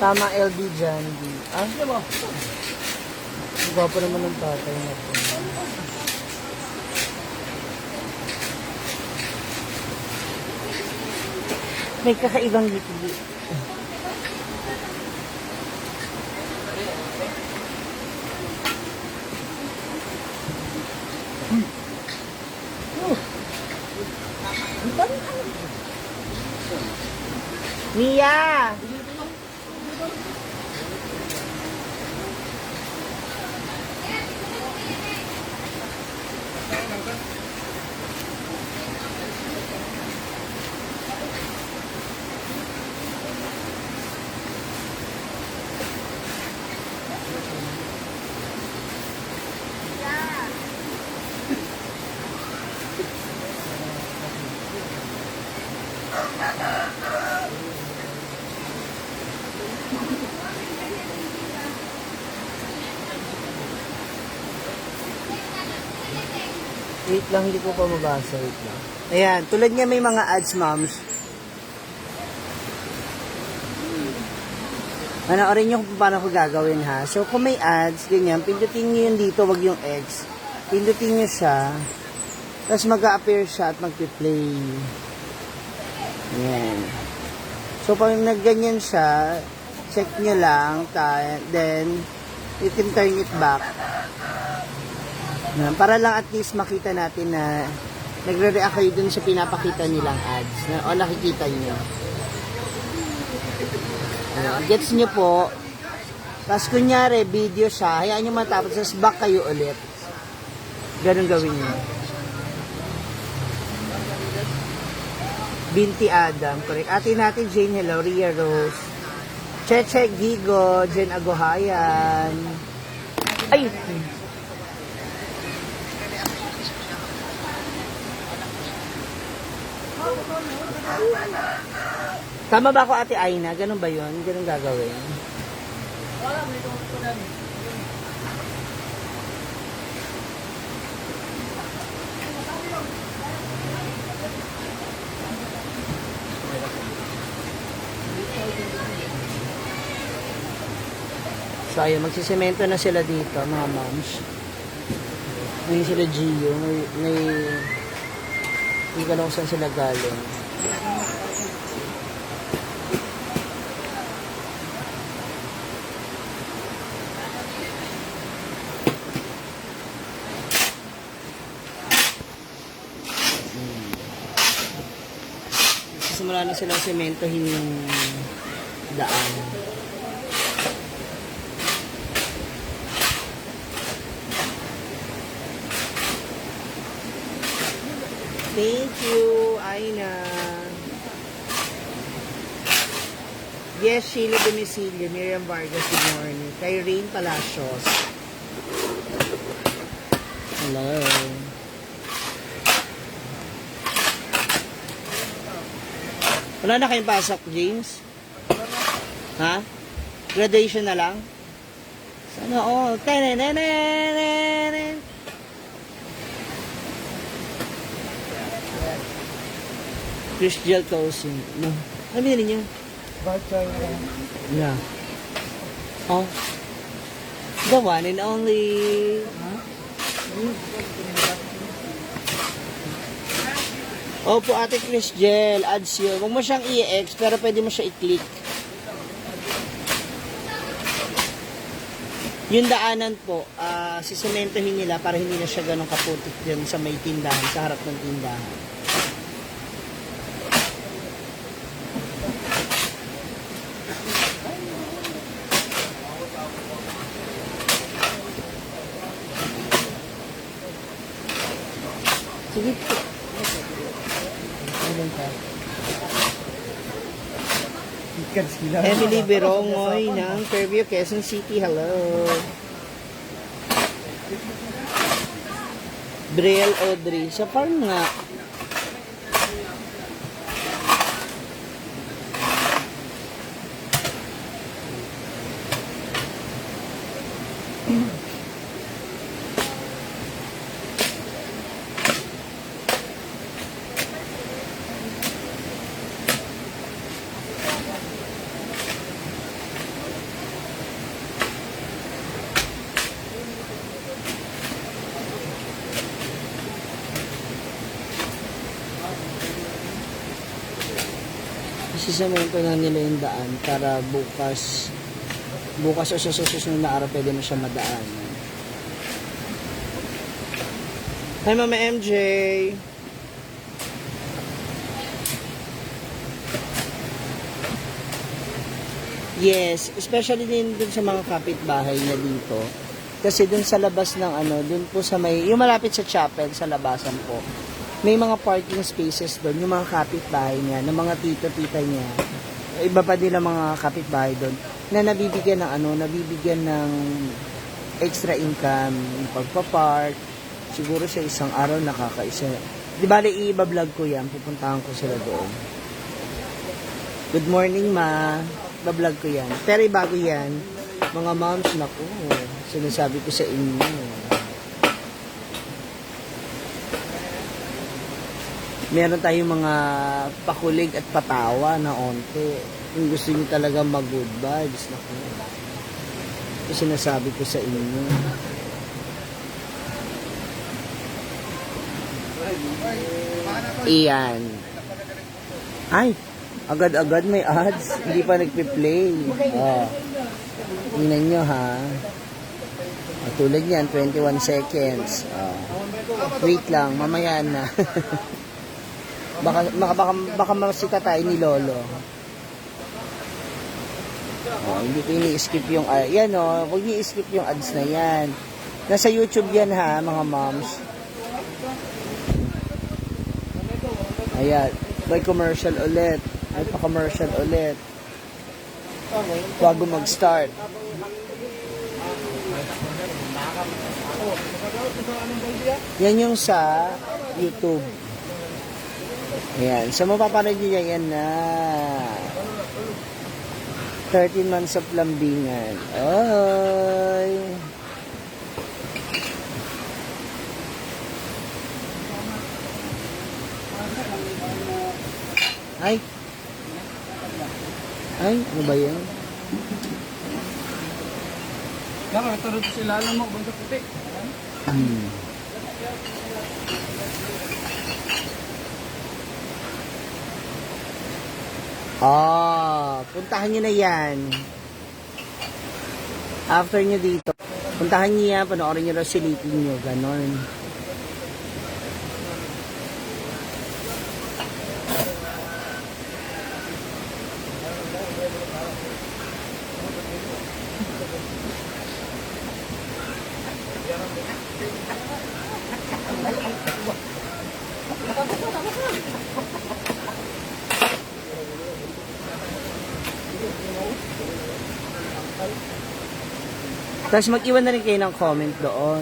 tama LB dyan. Ah, diba? Ang gwapo naman ng tatay na po. May kakaibang ngiti. Mia! Wait lang, hindi ko pa mabasa. Wait lang. Ayan, tulad niya may mga ads, moms. Panoorin niyo kung paano ko gagawin, ha. So, kung may ads, ganyan, pindutin niyo yun dito, wag yung X. Pindutin niyo siya. Tapos mag-a-appear siya at mag-play. Ayan. So, pag nagganyan siya, check niyo lang, then, you can turn it back. Ayan, para lang at least makita natin na nagre-react kayo dun sa pinapakita nilang ads. O nakikita niyo. Ayan, gets niyo po. Tapos kunyari, video siya, hayaan niyo matapos, tapos back kayo ulit. Ganun gawin niyo. Binti Adam, correct. Ate natin, Jane, hello, Ria Rose. Cheche Gigo, Jen Agohayan. Ay! Tama ba ako, Ate Aina? Ganun ba yun? Ganun gagawin? So, ayun, magsisemento na sila dito, mga moms. Ngayon sila Gio. Hindi ko alam kung saan sila galing. Simula na silang sementohin yung daan. Thank you, Aina. Yes, Sheila Domicilio, Miriam Vargas, good morning. Kyrene Palacios. Hello. Wala na kayong pasok, James? Ha? Graduation na lang? Sana all. Tenenenenen. Christian Tosin. No. Ano binili niyo? Voucher na. Yeah. Oh. The one and only. Huh? Opo, Ate Christian, ads yun. Huwag mo siyang i-X, pero pwede mo siya i-click. Yung daanan po, sisementohin nila para hindi na siya ganun kaputik dyan sa may tindahan, sa harap ng tindahan. Sige po. Emily Berongoy ng Fairview, Quezon City. Hello. Brielle Audrey. Sa farm nga. Isisemento na nila yung daan para bukas o sa susunod na araw pwede na siya madaan. Hi, Mama MJ! Yes, especially din dun sa mga kapitbahay niya dito. Kasi dun sa labas ng dun po sa may, yung malapit sa chapel, sa labasan po. May mga parking spaces doon, yung mga kapitbahay niya, ng mga tito-tita niya, iba pa din ang mga kapitbahay doon, na nabibigyan ng extra income, yung pagpapark, siguro sa isang araw nakakaisa. Di bale, i-vlog ko yan, pupuntahan ko sila doon. Good morning, ma. Bablog ko yan. Pero bago yan, mga moms, naku, sinasabi ko sa inyo. meron tayong mga pakulig at patawa na onte. Kung gusto niyo talaga mag-good vibes, naku. Ito sinasabi ko sa inyo. Iyan. Ay, agad-agad may ads. Hindi pa nagpi-play. Oh. Tingnan nyo ha. Tulad yan, 21 seconds. Oh. Wait lang, mamaya na. baka masika tayo ni Lolo. Oh, hindi ko ini-skip yung yan oh, huwag niyo i-skip yung ads na yan. Nasa YouTube yan ha, mga moms. Ayan, may commercial ulit. May pa-commercial ulit. Bago mag-start. Yan yung sa YouTube. Ayan. So, mapapanood nyo yan na 13 months of lambingan. Oy! Ay! Ay, ano ba yan? Kama, turod sila lang mo, bundok puti. Puntahan nyo na yan. After nyo dito, puntahan nyo yan, panoorin nyo lang silipin nyo, ganon. Tapos mag-iwan na rin kayo ng comment doon.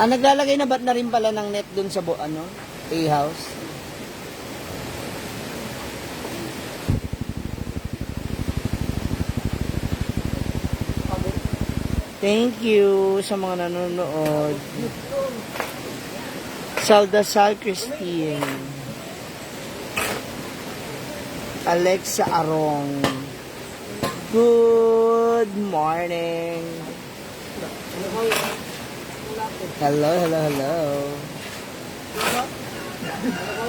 Naglalagay na ba't na rin pala ng net dun sa A-house? Thank you sa mga nanonood. Saldasal Christine. Alexa Arong. Good morning. Hello.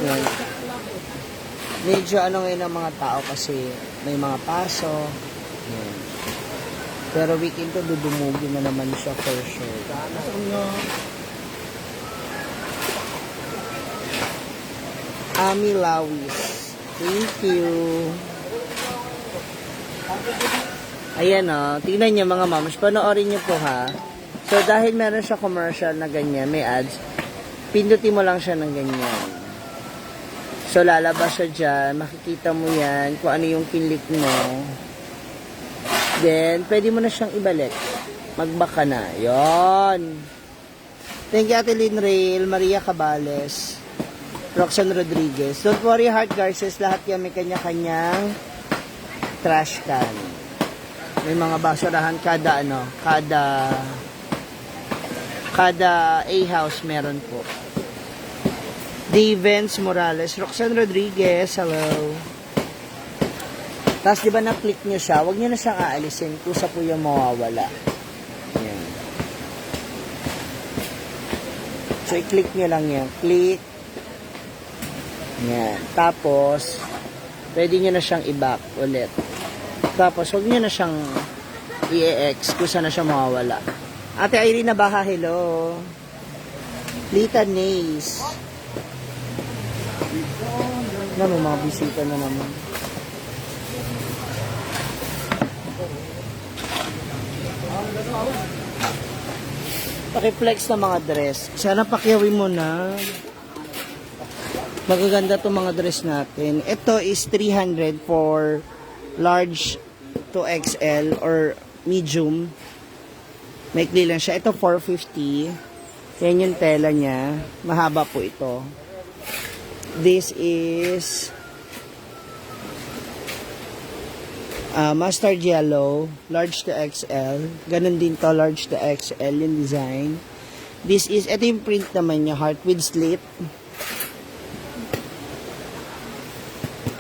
Yan. Medyo ngayon ang mga tao kasi may mga paso. Yan. Pero weekend to, dudumugin na naman siya for sure. Ami Lawis. Thank you. Ayan o. Tingnan niyo mga moms. Panoorin niyo po ha. So dahil meron siya commercial na ganyan, may ads, pindutin mo lang siya ng ganyan. So lalabas siya dyan. Makikita mo yan kung ano yung kinlik mo. Then, pwede mo na siyang ibalik. Mag-back ka na. Yon. Thank you, Ate Lynn Rail, Maria Cabales, Roxanne Rodriguez. Don't worry, heart garces. Lahat yan may kanya-kanyang trash can. May mga basurahan kada A-house meron po. Davens Morales, Roxanne Rodriguez, hello. Tapos, di ba na-click nyo siya, huwag nyo na siyang aalisin. Kusa po yung mawawala. Yan. So, i-click nyo lang yan. Click. Yan. Tapos, pwede nyo na siyang i-back ulit. Tapos, huwag nyo na siyang i-ex kusa na siya mawawala. Ate Irene Baha, hello. Lita Nays. May mga bisita na naman. Pakiflex na mga dress. Sana pakiawin mo na. Magaganda itong mga dress natin. Ito is 300 for large to XL or medium. Maikli lang siya. Ito 450. Yan yung tela niya. Mahaba po ito. This is mustard yellow, large to XL. Ganun din to, large to XL yung design. This is, ito yung print naman niya, heart with slit.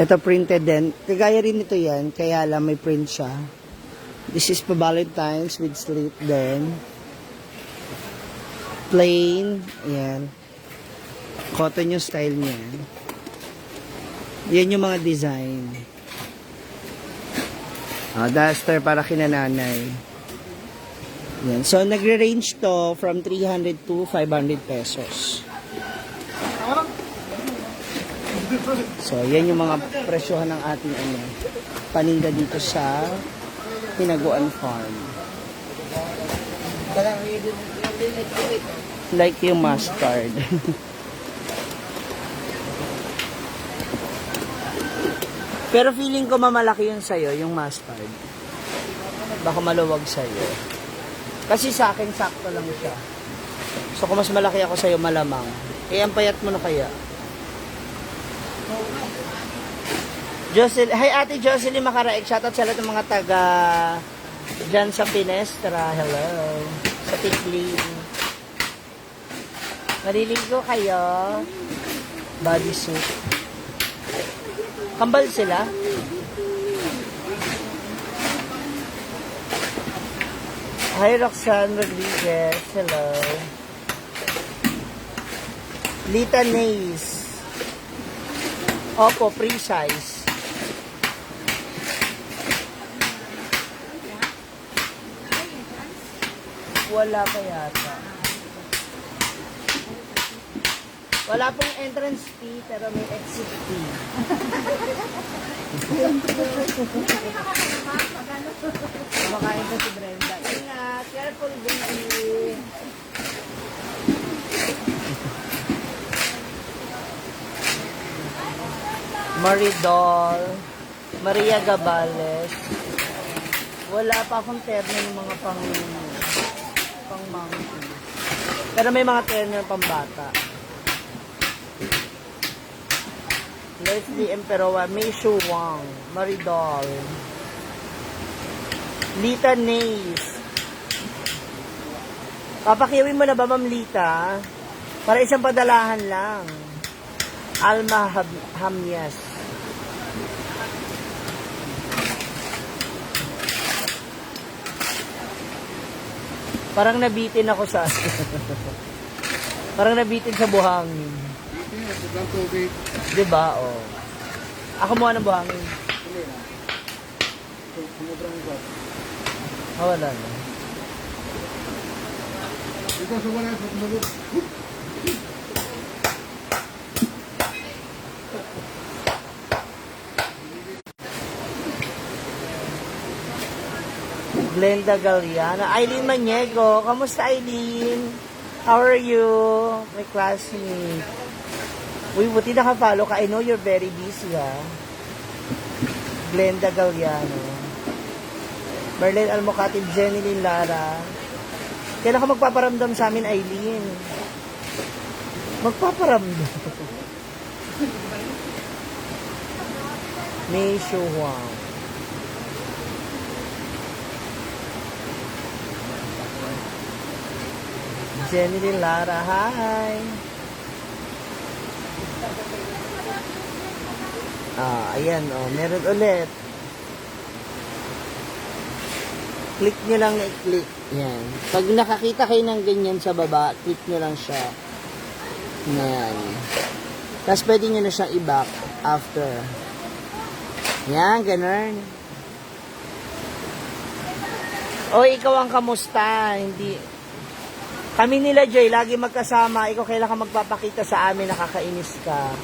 Ito printed din. Kagaya rin ito yan, kaya lang may print siya. This is pa Valentine's with slit din. Plain, ayan. Cotton yung style niya. Yan yung mga design. Duster para kinananay. Yan. So, nagre-range to from 300 to 500 pesos. So, yan yung mga presyohan ng ating paninda dito sa Hinaguan Farm. Like yung mustard. Pero feeling ko mamalaki yun sa'yo, yung mustard. Baka maluwag sa'yo. Kasi sa akin, sakto lang siya. So, kung mas malaki ako sa'yo, malamang. Eh, ang payat mo na kaya. Hi, Ate Jocelyn Macaraeg. Shoutout sa lahat ng mga taga dyan sa Pinestra. Hello. Sa Tikling. Maliligo kayo. Bodysuit. Kambal sila. Hi, Roxanne Rodriguez. Hello. Lita Nays. Opo, free size. Wala pa yata. Wala pong entrance fee, pero may exit fee. Kumakain ko si Brenda. Ingat, careful baby. Maridol, Maria Gabales. Wala pa akong terno ng mga pang monkey. Pero may mga terno pang bata. Leslie Emperoa, Mei Shu Wang, Maridol, Lita Nays. Papakiwin mo na ba, Ma'am Lita? Para isang padalahan lang. Alma Hamyas. Parang nabitin ako sa parang nabitin sa buhangin. Diba? Oh. Ako mukha ng buhangin. Wala na. Glenda Galiana. Eileen Maniego. Kamusta, Eileen? How are you? My classmate. Uy, buti naka-follow ka. I know you're very busy, ha? Glenda Galiano. Marlene Almocatib, Jenilyn Lara. Kailan ka magpaparamdam sa amin, Eileen? Magpaparamdam. Mei Shu Huang. Jenilyn Lara, hi! Ayan, meron ulit. Click nyo lang na i-click. Yan. Pag nakakita kayo ng ganyan sa baba, click nyo lang siya. Yan. Tapos pwede nyo na siyang i-back after. Yan, ganun. O, ikaw ang kamusta? Hindi. Kami nila, Joy, lagi magkasama. Ikaw kailan ka magpapakita sa amin, nakakainis ka.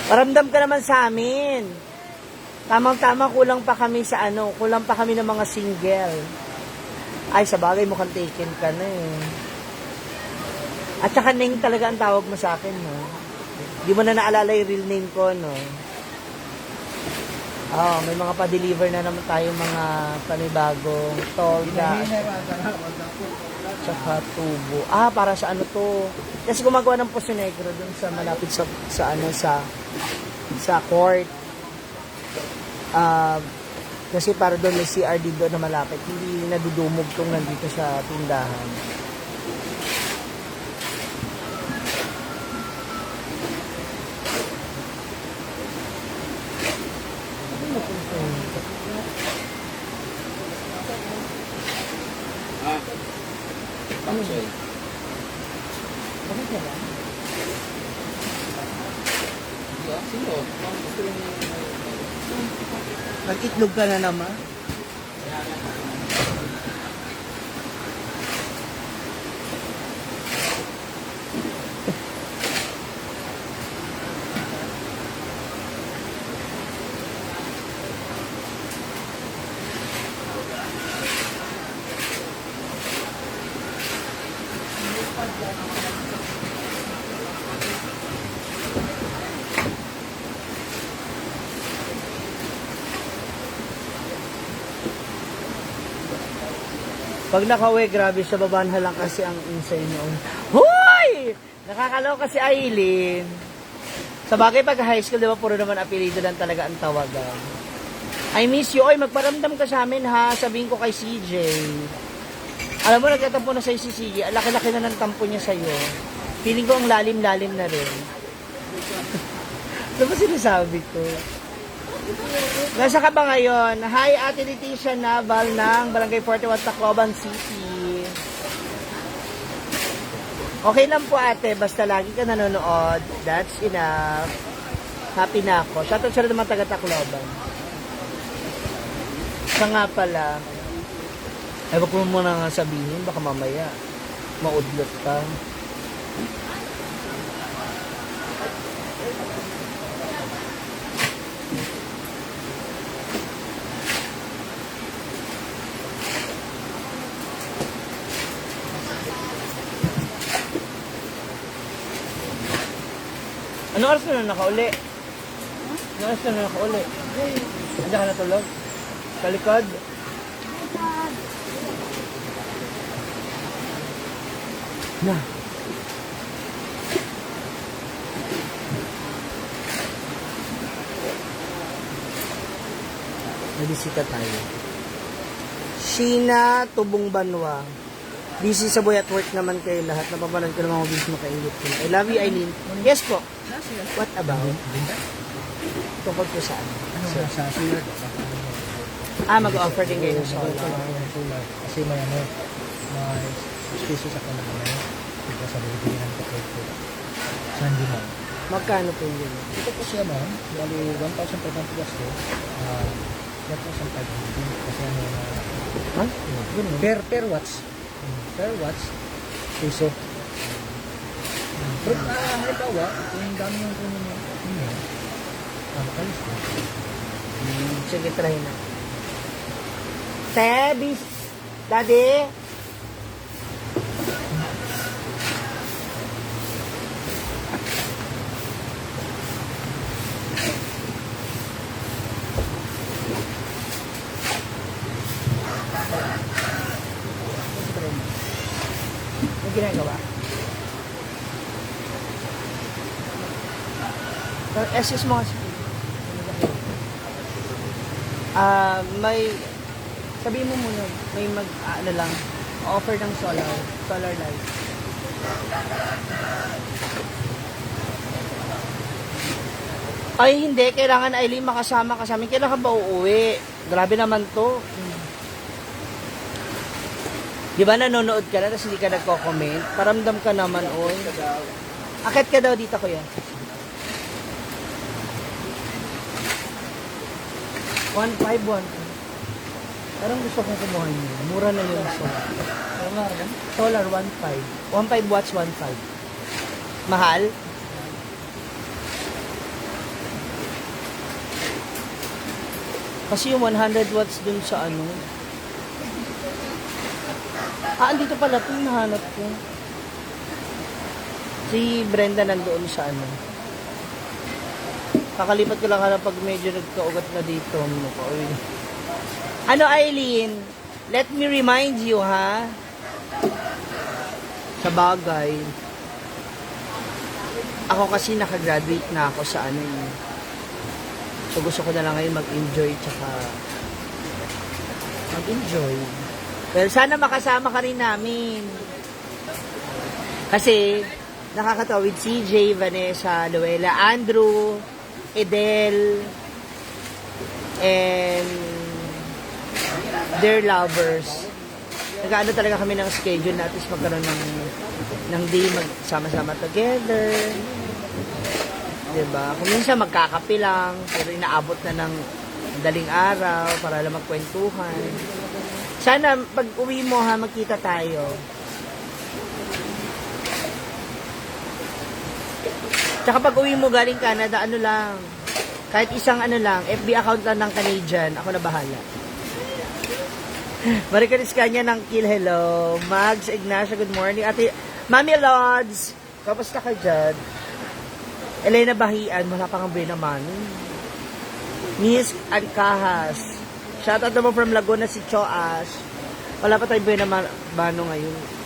Paramdam ka naman sa amin. Tamang-tama, kulang pa kami sa kulang pa kami ng mga single. Ay, sa bagay, mukhang taken ka na eh. At saka Ning talaga ang tawag mo sa akin, no? Di mo na naalala yung real name ko, no? May mga pa-deliver na naman tayo mga panibagong tolda. Tsaka tubo. Ah, para sa ano to? Kasi gumagawa ng Poso Negro dun sa malapit sa court. Kasi para doon may CRD doon na malapit. Hindi nadudumog tong nandito sa tindahan. Nag-itlog ka na naman. Pag nakauwi, grabe siya, babanha lang kasi ang insay noon. Hoy! Nakakaloka si Aileen. Sa bagay, pag high school, di ba, puro naman apelido lang talaga ang tawagan. I miss you. Oy, magparamdam ka sa amin, ha? Sabihin ko kay CJ. Alam mo, nagtatampo na sa'yo si CJ. Ang laki-laki na ng tampo niya sa'yo. Feeling ko ang lalim-lalim na rin. Ano ba sinasabi ko? Nasa ka ba ngayon? Hi, Ate Leticia Naval ng Barangay 41, Tacloban City. Okay lang po, ate. Basta lagi ka nanonood. That's enough. Happy na ako. Shoutout sa naman taga Tacloban. Siya nga pala. Ay, wag mo muna nga sabihin. Baka mamaya maudlot ka. Ano oras na nakauli? Ano oras na nakauli? Hindi ka natulog? Kalikod? Na. Nabisita tayo. Sheena Tubong Banwa. Busy sa boy at work naman kayo lahat. Napapanood ko ng mga videos makainit ko. I love you, Aileen. Yes po. What about? Tungkol po saan? Sa solar. Mag-offer din kayo ng solar. Kasi may spaces ako na dito sa bibigyan ko po. Sunday mo. Magkano po yun? Ito po siya ma'am. Bali 1,500 plus ko. 1,500. Kasi ano na... Ha? Per watts. Per watts. Piso. Pero halimbawa, kung dami yung kunin mo. Makalis ko. Sige, try na. Tebis! Daddy! Ano ginagawa? SS mo kasi. May sabihin mo muna, may ano lang, offer ng solar light. Ay, hindi. Kailangan, Aileen, makasama ka sa amin. Kailan ka ba uuwi? Grabe naman to. Di ba nanonood ka na, tapos hindi ka nagko-comment? Paramdam ka naman, oy. Akit ka daw dito, kuya. 1.5, 1. Parang gusto kong kumuha niyo. Mura na yung solar. Solar, 1.5. 1.5 watts, 1.5. Mahal? Kasi yung 100 watts dun sa ano. Andito pala ito, nahanap ko. Si Brenda nandoon sa ano. Kakalipat ko lang pag medyo nagkaugat na dito. Ano, Aileen? Let me remind you, ha? Sa bagay, ako kasi nakagraduate na ako sa ano eh. So gusto ko na lang ngayon mag-enjoy tsaka mag-enjoy. Well, sana makasama ka rin namin. Kasi nakakatawa with CJ, Vanessa, Luella, Andrew, Edel, and their lovers. Nag-ano talaga kami ng schedule na at least magkaroon ng day magsama-sama together. Diba? Kung minsan magkakape lang, pero inaabot na ng daling araw para lang magkwentuhan. Sana pag uwi mo ha, magkita tayo. Tsaka pag uwi mo galing Canada, ano lang, kahit isang ano lang, FB account lang ng Canadian, ako na bahala. Maricaris kanya ng Kill, hello. Mags, Ignacio, good morning. Ate, Mami Lods, kamusta ka dyan? Elena Bahian, wala pang ang naman. Miss Alcahas, shoutout naman from Laguna si Choas. Wala pa tayong buena mano ngayon.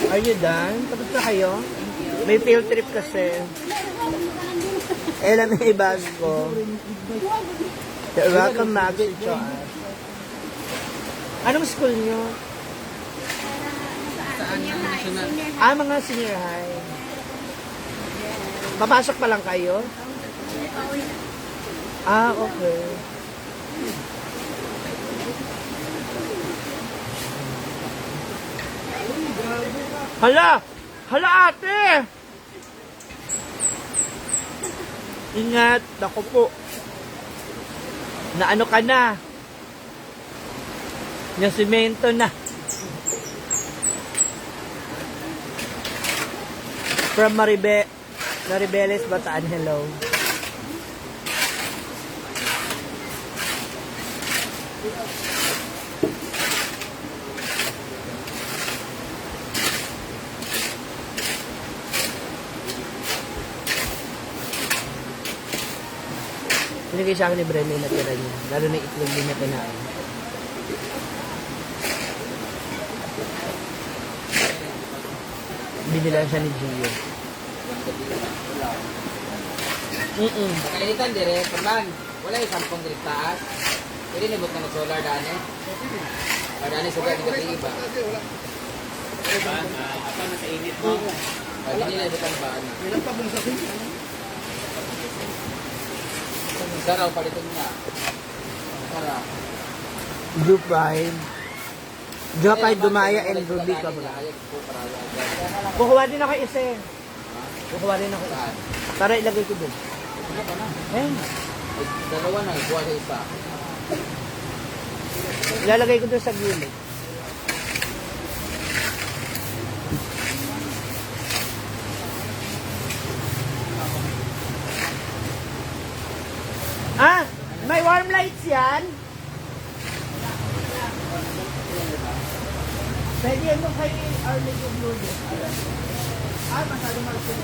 Are you done? Tapos na kayo? May field trip kasi. Ella may ibas ko. Welcome back to Choas. Anong school nyo? Mga senior high. Papasok pa lang kayo? Okay. Hala! Hala ate! Ingat, naku po. Na ano ka na? Na simento na. From Maribeles, Bataan, hello. Binigay sa akin ni Brenna yung natira niya. Lalo na itlog din na kinain. Binilan siya ni Gio. Kainitan dire, pagman, wala yung sampung dire taas. Pwede nibot na solar daan eh. Daan eh, sugat ni iba. Apa na sa init mo? Pwede nila ibot ang baan. Ilan pa mong sabi? Saraw, palitan niya. Saraw. Group ride. Jopay, Dumaya, and Ruby ka ba? Kukuha din ako isa eh. Kukuha din ako isa. Para ilagay ko dun. Dalawa na, ikuha sa isa. Ilalagay ko dun sa gilid. May warm lights yan? Pwede mo kay Arlene yung blue din. Masyado malapit.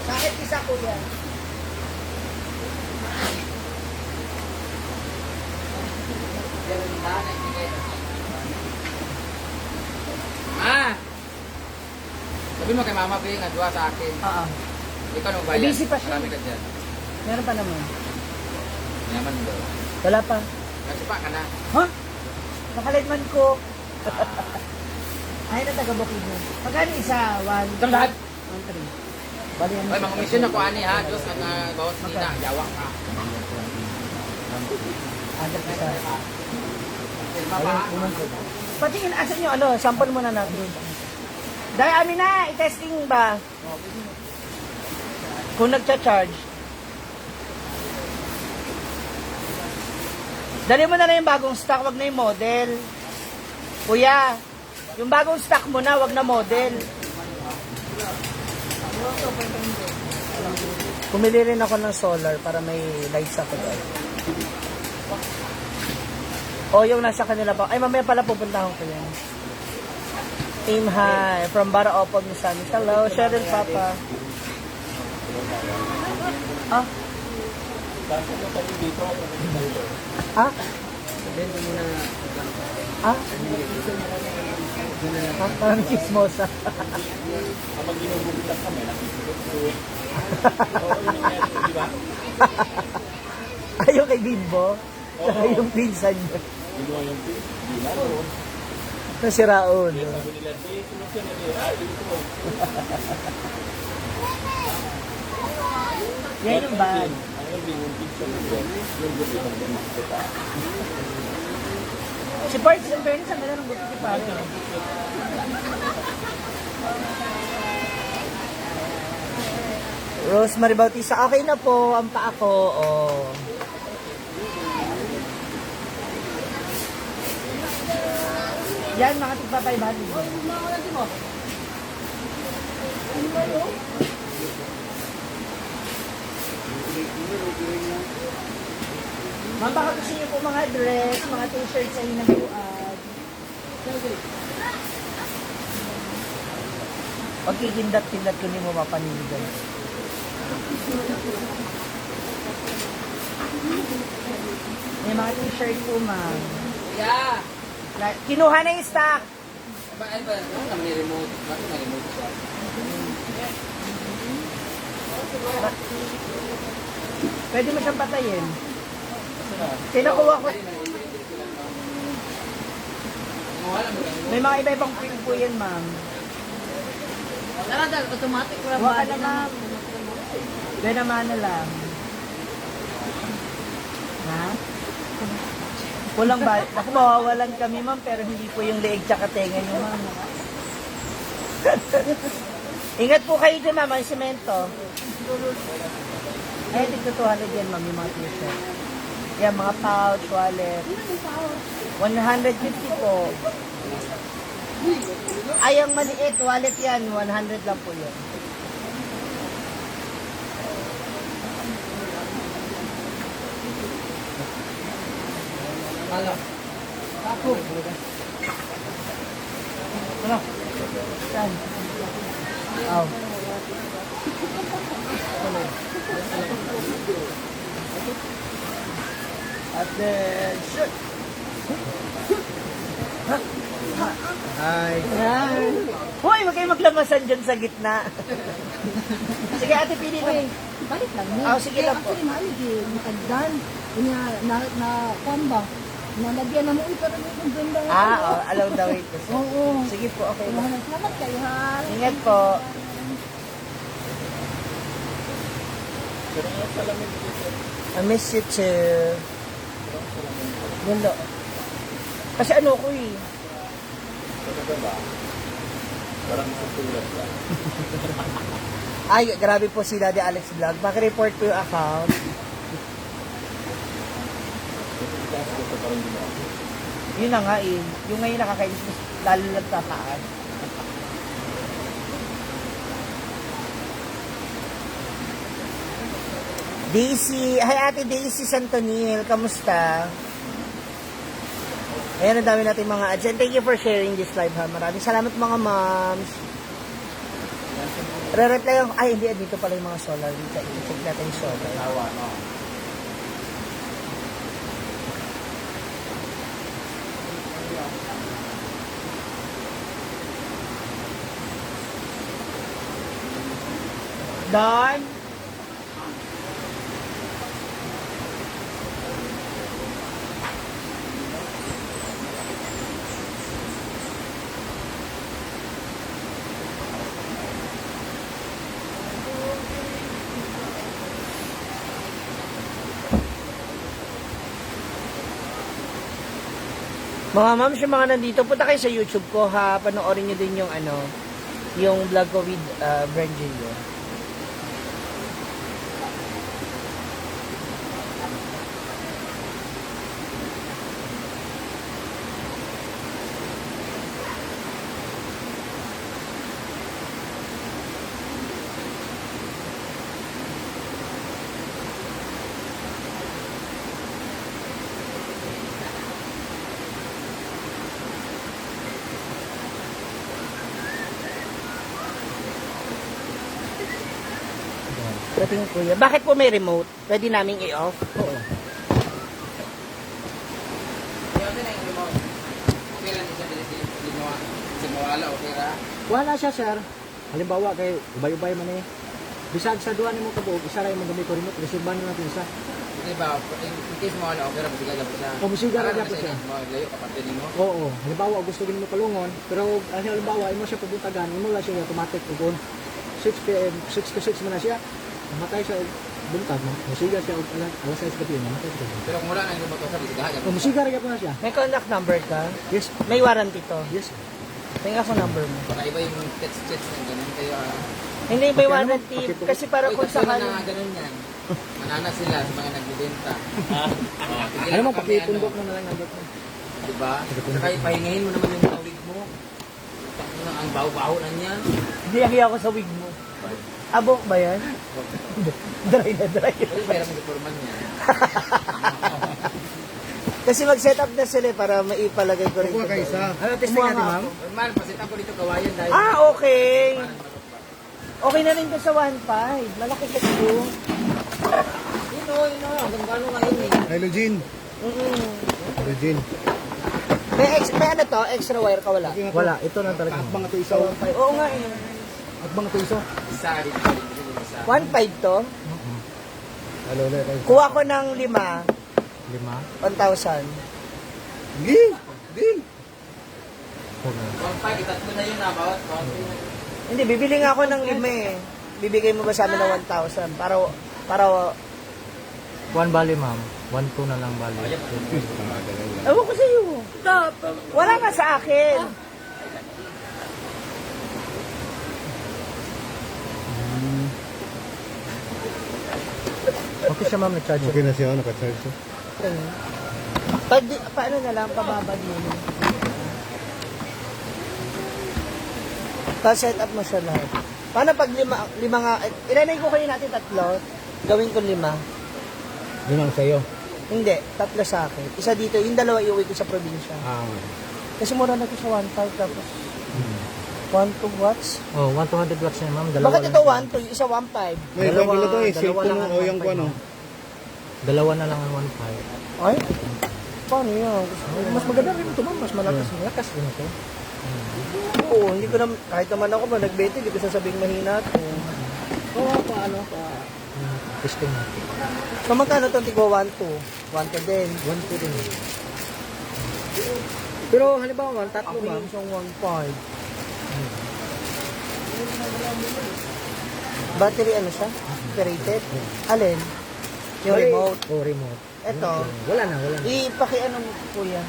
Kahit isa ko yan. Sabi mo kay Mama Bing, adwa sa akin. Oo. Ikaw nung bayad. Busy pa siya. Marami ka dyan. Meron pa naman. Yaman mo. Wala pa. Kasi pa ka na. Ha? Nakaligman ko. Ay, na taga-bukid mo. Magkano isa? Ito lahat. 1-3. Bali yan. Ay, mga mission ako ani ha. Diyos ang bawas nila. Yawak ka. Agad isa. Patingin, asan yung ano, sample muna natin. Dahil amin na, i-testing ba? Kung nagcha-charge. Dali mo na yung bagong stock, wag na yung model. Kuya, yung bagong stock mo na, wag na model. Pumili rin ako ng solar para may lights ako doon. O, yung nasa kanila pa. Ay, mamaya pala pupuntahan ko yan. Team hi, from Baraopog, Misamis. Hello, Cheryl Papa. Ah? Ah? Ah? Ah, parang chismosa. Ayaw kay Bimbo? Saka yung pinsan niya. Na si Raon. Yan yung bag. Si Parts, ang fairness, ang ganda ng buti si Parts. Rosemary Bautista, okay na po ang paa ko. Oh. Yan, mga tigpa 500. Ma'am, baka gusto niyo po mga dress, mga t-shirts ay nagbuad. Pag kikindat-kindat ko, hindi mo mapaniligan. May mga t-shirt po, ma'am. Yeah. Kinuha na yung stock. Ano ba? Ano may remote? Bakit may remote siya? Pwede mo siyang patayin. Kinukuha ko. May mga iba-ibang print po yan, ma'am. Tara, dal, automatic wala Huwag ka body na, ma'am. Doon naman na lang. Ha? Walang ba? Ako, mawawalan kami, ma'am, pero hindi po yung leeg tsaka tenga niyo, ma'am. Ingat po kayo dyan, ma'am, ang semento. Ay, tigto 200 yan, ma'am, yung mga t-shirt. Yan, mga pouch, wallet. 150 po. Ay, ang maliit, wallet yan, 100 lang po yun. Halo. Ako. Ano? Saan? Aw. At then, shoot! Hi. Hi. Hoy, wag kayo maglamasan dyan sa gitna. Sige, ate, pili na. Balik lang ni. Ah, sige lang po. Actually, maalig eh. Nakagdan. Kanya, kamba. Nalagyan na mo. Uy, parang yung ganda. Allow the wait. Oo. Sige po, okay lang. Salamat kayo, ha. Ingat po. I miss you too. Ganda. Kasi ano ko eh. Ay, grabe po si Daddy Alex Vlog. Maki-report po yung account. Yun na nga eh. Yung ngayon nakakainis, lalo lang tataas. Daisy, hi Ate Daisy Santonil, kamusta? Ayan, ang dami natin mga ads. And thank you for sharing this live, ha. Maraming salamat mga moms. Re-reply ako. Ay, hindi. Dito pala yung mga solar. Dito, i-check natin yung solar. Done. Mga ma'am, yung mga nandito, punta kayo sa YouTube ko ha. Panoorin nyo din yung yung vlog ko with Virgilio. Dating kuya. Bakit po may remote? Pwede naming i-off? Oo. Okay lang isa si mawala, okay ra? Wala siya, sir. Halimbawa, kay ubay-ubay man eh. Bisag sa duwan mo kabuog, isa rin mo gamit ko remote. Reservan na natin isa. Di ba, in case mawala, okay ra, basiga lang po siya. O, basiga lang Para po siya. Layo, kapatid mo. Oo. Halimbawa, gusto din mo kalungon. Pero, halimbawa, imo siya pabuntagan. Imo lang siya automatic. Kung 6 p.m., 6 to 6 man na siya. Mamatay siya buntag mo. Musiga siya alas 6 gabi. Mamatay siya. Pero kung wala na yung motor sa bisiga, O, musiga rin po na siya. May contact number ka? Yes. May warranty to? Yes. Tingnan ko number mo. para iba yung text ng ganun kayo. Hindi, may warranty. Kasi para kung sa sakali. na ganun yan. Manana sila sa mga nagbibenta. Ano mo, pakitundok mo na lang ang mo. Diba? Saka ipahingahin mo naman yung wig mo. Ang baho-baho na niyan. Hindi ako sa wig mo. Abok ba yan? Dry na dry. Pero mayroon yung forman niya. Kasi mag-set up na sila para maipalagay ko rin. Kuha ka isa. Ano, testing natin, ma'am? Normal, pasit ako dito kawayan dahil. Ah, okay. Okay na rin to sa 1.5. Malaki kasi to. Yun o, hanggang gano'n ngayon eh. Ay, Eugene. Mm-mm. Eugene. May ano to? Extra wire ka wala? Wala, ito na talaga. At mga to isa. Oo nga eh. At mga to isa. Isa rin. Isa. 1.5 to. Hello, ulit. Kuha ko ng 5. 5. 1,000. Deal! Deal! Pag itatlo na yun na, bawat Hindi, bibili nga ako ng 5 eh. Bibigay mo ba sa amin ng 1,000? Para 1 bali, ma'am. 1-2 na lang bali. ewan ko sa iyo. Wala nga sa akin. Okay siya, ma'am. Nag-charge. Okay na siya. Naka-charge siya. Paano na lang, pababad mo. Pa-set up mo siya lahat. Paano pag lima nga, ilanay ko kayo natin 3, gawin ko 5. Yun ang sa'yo. Hindi, 3 sa akin. Isa dito, yung 2 iuwi ko sa probinsya. Kasi mura na ko sa 1.5 tapos 1.2 watts. Oh, 1-200 watts na, ma'am. Bakit ito 1.2, isa 1.5? May dalawa to eh. Cellphone mo o yung ano. Dalawa na lang ang 1.5. Ay, paano yun? Mas maganda rin ito, ma'am. Mas malakas. Malakas din ito. Oo, hindi ko na, kahit naman ako ba nagbete, hindi ko sasabing mahina ito. Oo, paano pa? Testing natin. So, magkano itong tigwa 1.2? 1.2 din. 1-2 din. Pero halimbawa, tatlo, Ako ma'am. yung isang 1.5. Battery ano siya? Operated? Alin? Yung Bali- remote. Oh, remote. Ito. Wala na, wala na. Ipaki-ano mo, kuya.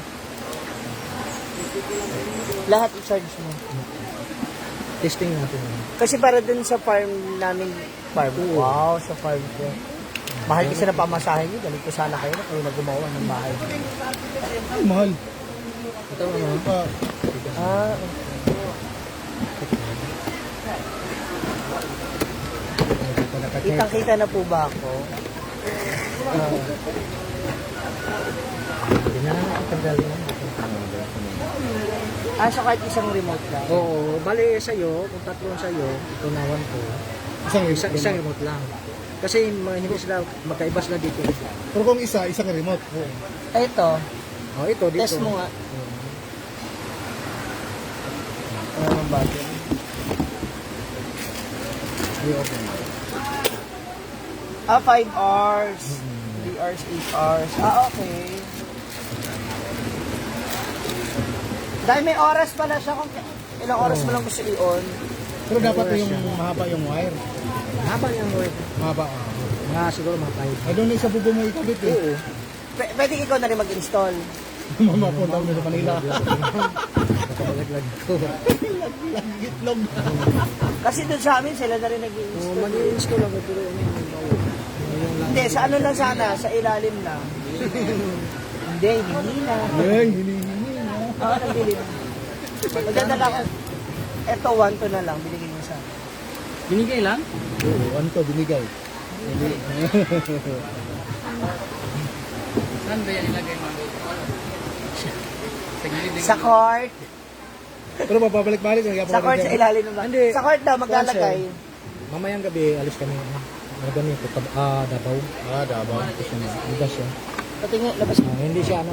Lahat i-charge mo. Testing natin. Kasi para dun sa farm namin, wow, sa farm ko. Mahal kasi na pamasahe niyo, galing ko sana kayo na kayo na gumawa ng bahay. Ay, mahal. Ito, ano? Ah, kitang-kita na po ba ako? Hindi na natin tagal na. So kahit isang remote lang. Oo, bali sa'yo, kung tatlong sa'yo, ito na 1 to. Isang remote lang. Kasi hindi sila, magkaiba sila dito. Pero kung isang remote. Ito, Oh, ito dito. test mo nga. Ano ang battery? I-open. 5 hours. 3 hours, 8 hours. Okay. Dahil may oras pala siya kung ilang oras mo lang gusto i-on. Pero dapat yung mahaba yung wire. Haba yung word. Mahaba. Nga siguro mga 5. Ay, doon na isa bubo mo ikabit eh. Oo. Pwede ikaw na rin mag-install. Mamapunta mo sa Manila. Nakalaglag ko. Itlog. Kasi doon sa amin, sila na rin So, nag-i-install. mag-i-install lang pero ano yung Hindi, sa ano lang sana, sa ilalim lang. Hindi, hindi na. Ay, hinihingi na. Oo, nabili na. Magdadala ko. Eto, 1 to na lang, binigay mo sa akin. Binigay lang? Oo, ano to, binigay. Saan ba yan ilagay mo? Sa gilid Sa court. Pero mapabalik-balik. Sa court, sa ilalim lang. Hindi. Sa court daw, maglalagay. Mamayang gabi, alis kami. Magami ko, Davao. Davao. Tapos yun, bigas siya. Patingin, labas mo. Hindi siya ano.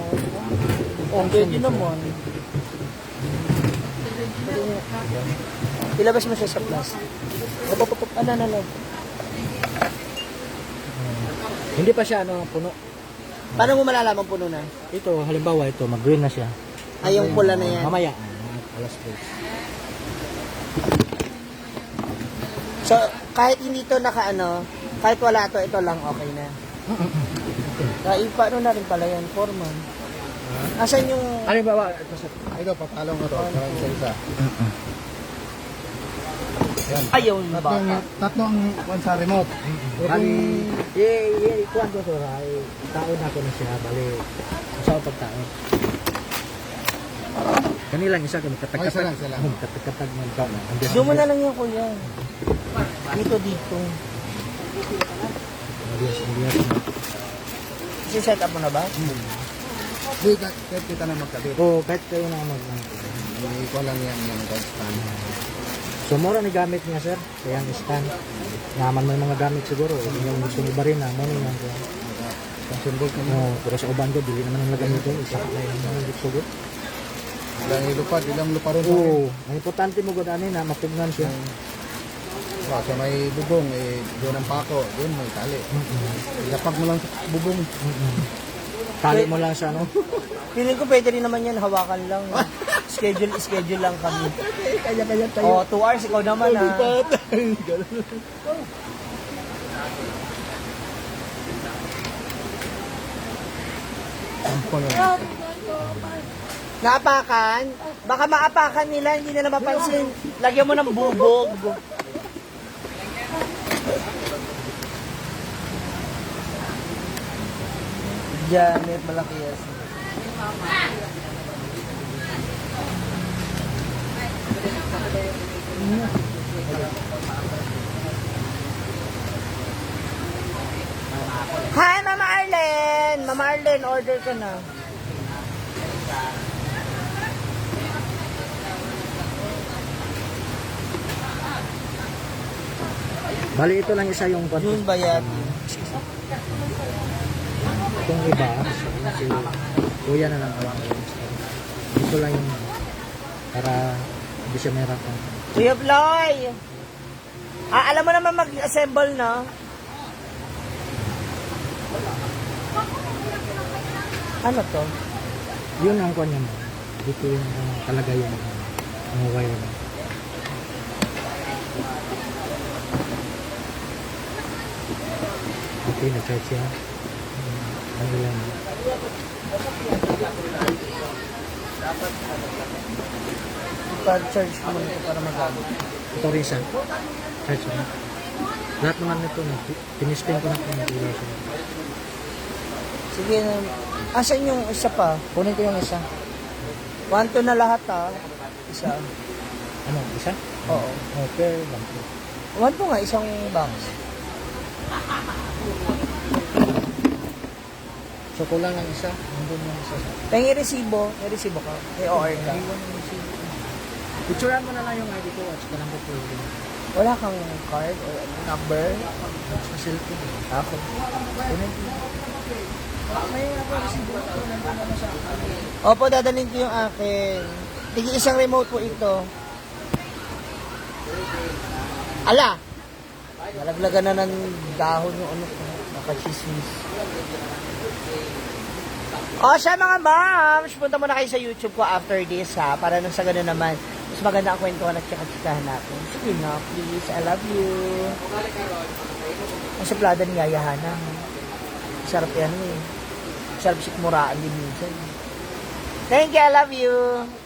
Oh, pwede naman. Ilabas mo siya sa plastic. Ano. Hindi pa siya ano, puno. Paano mo malalaman puno na? Ito, halimbawa ito, mag-green na siya. Ay, yung pula na yan. Mamaya, alas 2. So, kahit hindi to kahit wala to, ito lang okay na. Kaya paano na rin pala yan, foreman? Asan yung... Halimbawa, ito sa Ito, papalong ko to. Parang isa-isa. Ayaw yung bata. Tatlong one sa remote. Bali, kuhan ko to, ay taon ako na siya, bali, sa pagtaon. Kanilang isa kami Oh, isa lang, isa lang. katag-katag ng taon. Doon mo na lang yan, kuya. Dito. Set up mo na ba? Hindi, kahit kita na magkabit. O, kahit kayo na Hindi ko lang yung stand. So, mura ni gamit niya, sir. Kaya ang stand. Naman mo yung mga gamit siguro. Yung gusto mo ba rin na, mo niya. Kasumbol ka mo. No, pero sa uban ko, dili naman ang lagamit ko. Isa ka lang yung gusto ko. Ilang lupad, ilang lupa rin. Oo, ang importante mo gud ani na mapugnan siya. Sa may bubong, doon ang pako, doon may tali. Ilapag mo lang sa bubong. Tali mo lang sa ano. Feeling ko pwede rin naman yan, hawakan lang. Schedule lang kami. Kaya Oh, 2 hours, ikaw naman Naapakan? Baka maapakan nila, hindi nila mapansin. Lagyan mo ng bubog. Janet, malaki yan. Hi, Mama Arlen! Mama Arlen, order ka na. Bali ito lang isa yung Yun bayad. itong iba si kuya na lang ako. Ito lang yung para hindi siya mahirapan. Kuya Bloy! Alam mo naman mag-assemble, no? Ano to? Yun ang kanya mo. Dito yung talaga yung wire mo. Okay, na-charge siya. Ano yan? Pag-charge mo ito para magamit. Ito rin siya. Charge mo. Lahat naman nito, pinispin ko na kung nag-ilaw siya. Sige na. Asan yung isa pa? Kunin ko yung isa. 1 to na lahat, Isa. Ano, isa? Oo. Okay, 1 to nga, isang box. So, kulang ng isa. Nandun yung isa. Pengi resibo. May resibo ka. May OR ka. Picturean mo na lang yung ID ko at saka lang ko Wala kang card or number. sa cellphone. Ako. Opo, dadalhin ko yung akin. Tigi isang remote po ito. Ala! Nalaglagan na ng dahon yung ano ko. Nakachismis. O siya mga moms, punta muna kayo sa YouTube ko after this para nang sa ganun naman. Mas maganda ang kwentuhan at tsaka-tsikahan natin. Sige na, please. I love you. Ang suplada ni Yaya Hana. Sarap yan Sarap sikmuraan din minsan. Thank you, I love you.